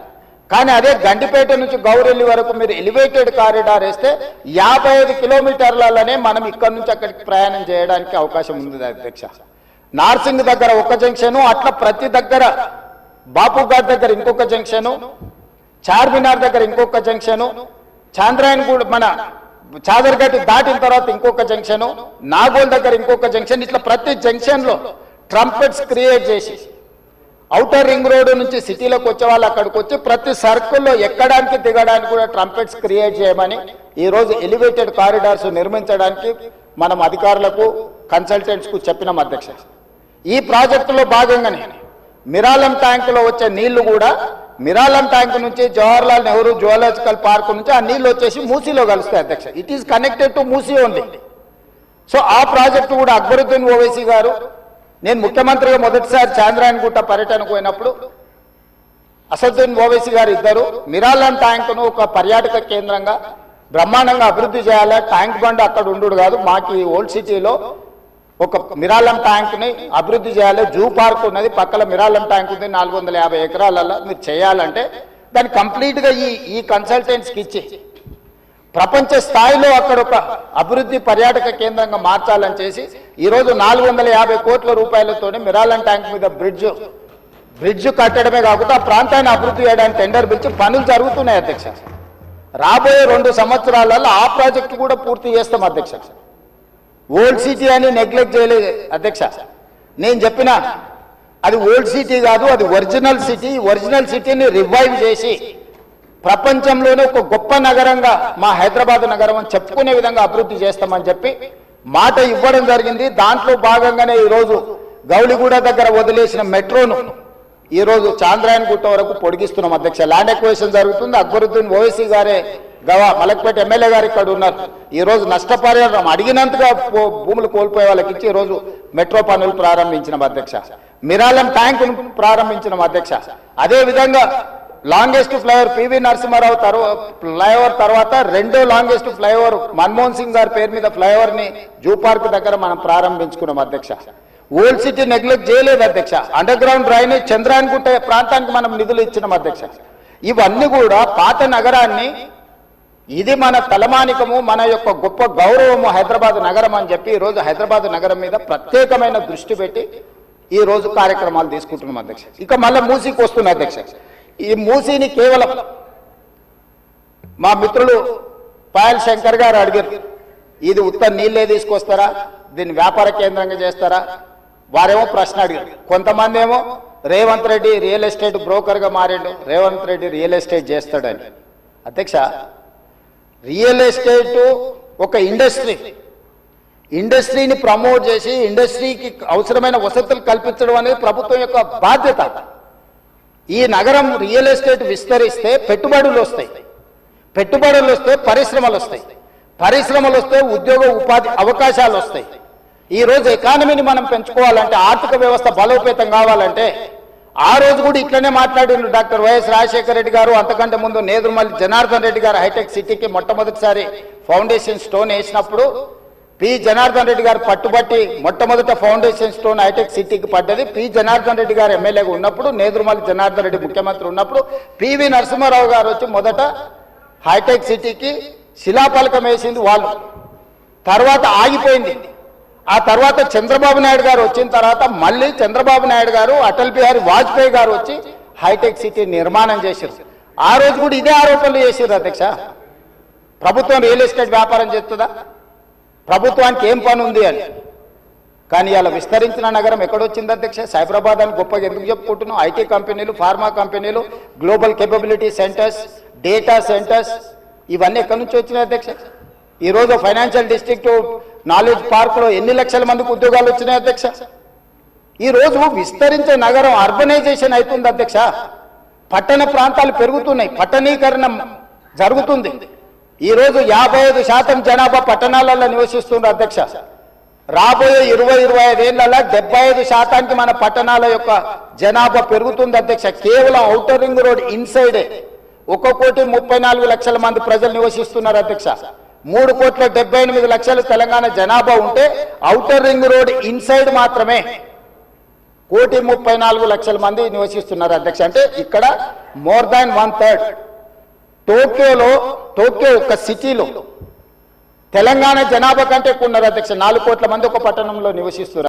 కానీ అదే గండిపేట నుంచి గౌరెల్లి వరకు మీరు ఎలివేటెడ్ కారిడార్ వేస్తే 55 కిలోమీటర్లలోనే మనం ఇక్కడ నుంచి అక్కడికి ప్రయాణం చేయడానికి అవకాశం ఉంది అధ్యక్ష. నార్సింగ్ దగ్గర ఒక జంక్షను, అట్లా ప్రతి దగ్గర బాపుఘాట్ దగ్గర ఇంకొక జంక్షను, చార్మినార్ దగ్గర ఇంకొక జంక్షను, చాంద్రాయణగూడ మన చాదర్ఘట్ దాటిన తర్వాత ఇంకొక జంక్షను, నాగోల్ దగ్గర ఇంకొక జంక్షన్, ఇట్లా ప్రతి జంక్షన్ లో ట్రంపెట్స్ క్రియేట్ చేసి ఔటర్ రింగ్ రోడ్ నుంచి సిటీలోకి వచ్చే వాళ్ళు అక్కడికి వచ్చి ప్రతి సర్కిల్లో ఎక్కడానికి దిగడానికి కూడా ట్రంపెట్స్ క్రియేట్ చేయమని ఈ రోజు ఎలివేటెడ్ కారిడార్స్ నిర్మించడానికి మనం అధికారులకు కన్సల్టెంట్స్ కు చెప్పినాం అధ్యక్ష. ఈ ప్రాజెక్టులో భాగంగానే మిరాలం ట్యాంకులో వచ్చే నీళ్లు కూడా మిరాలం ట్యాంక్ నుంచి జవహర్లాల్ నెహ్రూ జువాలజికల్ పార్క్ నుంచి ఆ నీళ్లు వచ్చేసి మూసీలో కలుస్తాయి అధ్యక్ష. It is connected to Musi only. So ఆ ప్రాజెక్టు కూడా అక్బరుద్దీన్ ఓవైసీ గారు, నేను ముఖ్యమంత్రిగా మొదటిసారి చాంద్రాయణగుట్ట పర్యటనకు పోయినప్పుడు అసదుద్దీన్ ఓవైసీ గారు ఇద్దరు మిరాలం ట్యాంకును ఒక పర్యాటక కేంద్రంగా బ్రహ్మాండంగా అభివృద్ధి చేయాలి, ట్యాంక్ బండ్ అక్కడ ఉండు కాదు, మాకు ఈ ఓల్డ్ సిటీలో ఒక మిరాలం ట్యాంక్ ని అభివృద్ధి చేయాలి, జూ పార్క్ ఉన్నది పక్కల మిరాలం ట్యాంక్ ఉంది 450 ఎకరాలలో మీరు చేయాలంటే దాన్ని కంప్లీట్ గా ఈ కన్సల్టెంట్స్ కి ఇచ్చి ప్రపంచ స్థాయిలో అక్కడ ఒక అభివృద్ధి పర్యాటక కేంద్రంగా మార్చాలని చేసి ఈ రోజు 450 కోట్ల రూపాయలతో మిరాలం ట్యాంక్ మీద బ్రిడ్జ్ కట్టడమే కాకుండా ఆ ప్రాంతాన్ని అభివృద్ధి చేయడానికి టెండర్ పిలిచి పనులు జరుగుతున్నాయి అధ్యక్ష. రాబోయే 2 సంవత్సరాలలో ఆ ప్రాజెక్టు కూడా పూర్తి చేస్తాం అధ్యక్ష. ఓల్డ్ సిటీ అని నెగ్లెక్ట్ చేయలేదు అధ్యక్ష. నేను చెప్పిన అది ఓల్డ్ సిటీ కాదు, అది ఒరిజినల్ సిటీ. ఒరిజినల్ సిటీని రివైవ్ చేసి ప్రపంచంలోనే ఒక గొప్ప నగరంగా మా హైదరాబాద్ నగరం అని చెప్పుకునే విధంగా అభివృద్ధి చేస్తామని చెప్పి మాట ఇవ్వడం జరిగింది. దాంట్లో భాగంగానే ఈరోజు గౌలిగూడ దగ్గర వదిలేసిన మెట్రోను ఈరోజు చాంద్రాయణగుట్ట వరకు పొడిగిస్తున్నాం అధ్యక్ష. ల్యాండ్ ఎక్వేషన్ జరుగుతుంది. అక్బరుద్దీన్ ఓవైసీ గారే మలక్పేట ఎమ్మెల్యే గారు ఇక్కడ ఉన్నారు. ఈ రోజు నష్టపరిహారం అడిగినంతగా భూములు కోల్పోయే వాళ్ళకి ఇచ్చి ఈ రోజు మెట్రో పనులు ప్రారంభించిన అధ్యక్ష. మిరాలం ట్యాంక్ ప్రారంభించిన అధ్యక్ష. అదే విధంగా longest flyover PV Narasimha Rao flyover తర్వాత 2వ లాంగెస్ట్ ఫ్లైఓవర్ మన్మోహన్ సింగ్ గారి పేరు మీద ఫ్లైఓవర్ ని జూ పార్క్ దగ్గర మనం ప్రారంభించుకున్నాం అధ్యక్ష. ఓల్డ్ సిటీ నెగ్లెక్ట్ చేయలేదు అధ్యక్ష. అండర్ గ్రౌండ్ డ్రైనేజ్ చంద్రాయణగుట్ట ప్రాంతానికి మనం నిధులు ఇచ్చినాం అధ్యక్ష. ఇవన్నీ కూడా పాత నగరాన్ని, ఇది మన తలమానికము, మన యొక్క గొప్ప గౌరవము హైదరాబాద్ నగరం అని చెప్పి ఈ రోజు హైదరాబాద్ నగరం మీద ప్రత్యేకమైన దృష్టి పెట్టి ఈ రోజు కార్యక్రమాలు తీసుకుంటున్నాం అధ్యక్ష. ఇక మళ్ళీ మూసీకి వస్తున్న అధ్యక్ష. ఈ మూసీని కేవలం మా మిత్రులు పాయల్ శంకర్ గారు అడిగారు, ఇది ఉత్త నీళ్ళే తీసుకొస్తారా, దీన్ని వ్యాపార కేంద్రంగా చేస్తారా? వారేమో ప్రశ్న అడిగారు. కొంతమంది ఏమో Revanth Reddy real estate broker గా మారిండు, రేవంత్ రెడ్డి రియల్ ఎస్టేట్ చేస్తాడని. అధ్యక్ష, రియల్ ఎస్టేట్ ఒక ఇండస్ట్రీని ప్రమోట్ చేసి ఇండస్ట్రీకి అవసరమైన వసతులు కల్పించడం అనేది ప్రభుత్వం యొక్క బాధ్యత. ఈ నగరం రియల్ ఎస్టేట్ విస్తరిస్తే పెట్టుబడులు వస్తాయి, పెట్టుబడులు వస్తే పరిశ్రమలు వస్తాయి, పరిశ్రమలు వస్తే ఉద్యోగ ఉపాధి అవకాశాలు వస్తాయి. ఈ రోజు ఎకానమీని మనం పెంచుకోవాలంటే, ఆర్థిక వ్యవస్థ బలోపేతం కావాలంటే ఆ రోజు కూడా ఇట్లనే మాట్లాడిన డాక్టర్ వైఎస్ రాజశేఖర రెడ్డి గారు, అంతకంటే ముందు నేదురుమల్లి జనార్దన్ రెడ్డి గారు హైటెక్ సిటీకి మొట్టమొదటిసారి ఫౌండేషన్ స్టోన్ వేసినప్పుడు పి జనార్దన్ రెడ్డి గారు పట్టుబట్టి మొట్టమొదట ఫౌండేషన్ స్టోన్ హైటెక్ సిటీకి పడ్డది. పి జనార్దన్ రెడ్డి గారు ఎమ్మెల్యేగా ఉన్నప్పుడు, నేదురుమల్లి జనార్దన్ రెడ్డి ముఖ్యమంత్రి ఉన్నప్పుడు పివి నరసింహారావు గారు వచ్చి మొదట హైటెక్ సిటీకి శిలాఫలకం వేసింది వాళ్ళు. తర్వాత ఆగిపోయింది. ఆ తర్వాత చంద్రబాబు నాయుడు గారు వచ్చిన తర్వాత మళ్ళీ చంద్రబాబు నాయుడు గారు, అటల్ బిహారీ వాజ్పేయి గారు వచ్చి హైటెక్ సిటీ నిర్మాణం చేశారు. ఆ రోజు కూడా ఇదే ఆరోపణలు చేశారు అధ్యక్ష. ప్రభుత్వం రియల్ ఎస్టేట్ వ్యాపారం చేస్తుందా, ప్రభుత్వానికి ఏం పని ఉంది అని. కానీ అలా విస్తరించిన నగరం ఎక్కడొచ్చింది అధ్యక్ష? సైబరాబాద్ అని గొప్పగా ఎందుకు చెప్పుకుంటున్నాం? ఐటీ కంపెనీలు, ఫార్మా కంపెనీలు, global capability centres, data centres, ఇవన్నీ ఎక్కడి నుంచి వచ్చినాయి అధ్యక్ష? ఈరోజు ఫైనాన్షియల్ డిస్ట్రిక్ట్ నాలెడ్జ్ పార్క్ లో ఎన్ని లక్షల మందికి ఉద్యోగాలు వచ్చినాయి అధ్యక్ష? ఈ రోజు విస్తరించే నగరం అర్బనైజేషన్ అవుతుంది అధ్యక్ష. పట్టణ ప్రాంతాలు పెరుగుతున్నాయి, పట్టణీకరణ జరుగుతుంది. ఈ రోజు 55% జనాభా పట్టణాలలో నివసిస్తున్నారు అధ్యక్ష. రాబోయే 20-25 ఏళ్లలో 75% మన పట్టణాల యొక్క జనాభా పెరుగుతుంది అధ్యక్ష. కేవలం ఔటర్ రింగ్ రోడ్ ఇన్సైడే 1,34,00,000 మంది ప్రజలు నివసిస్తున్నారు అధ్యక్ష. 3,78,00,000 తెలంగాణ జనాభా ఉంటే ఔటర్ రింగ్ రోడ్ ఇన్సైడ్ మాత్రమే 1,34,00,000 మంది నివసిస్తున్నారు అధ్యక్ష. అంటే ఇక్కడ మోర్ దాన్ 1/3. టోక్యో ఒక సిటీలో తెలంగాణ జనాభా కంటే ఎక్కువ ఉన్నారు అధ్యక్ష. 4 కోట్ల మంది ఒక పట్టణంలో నివసిస్తున్నారు.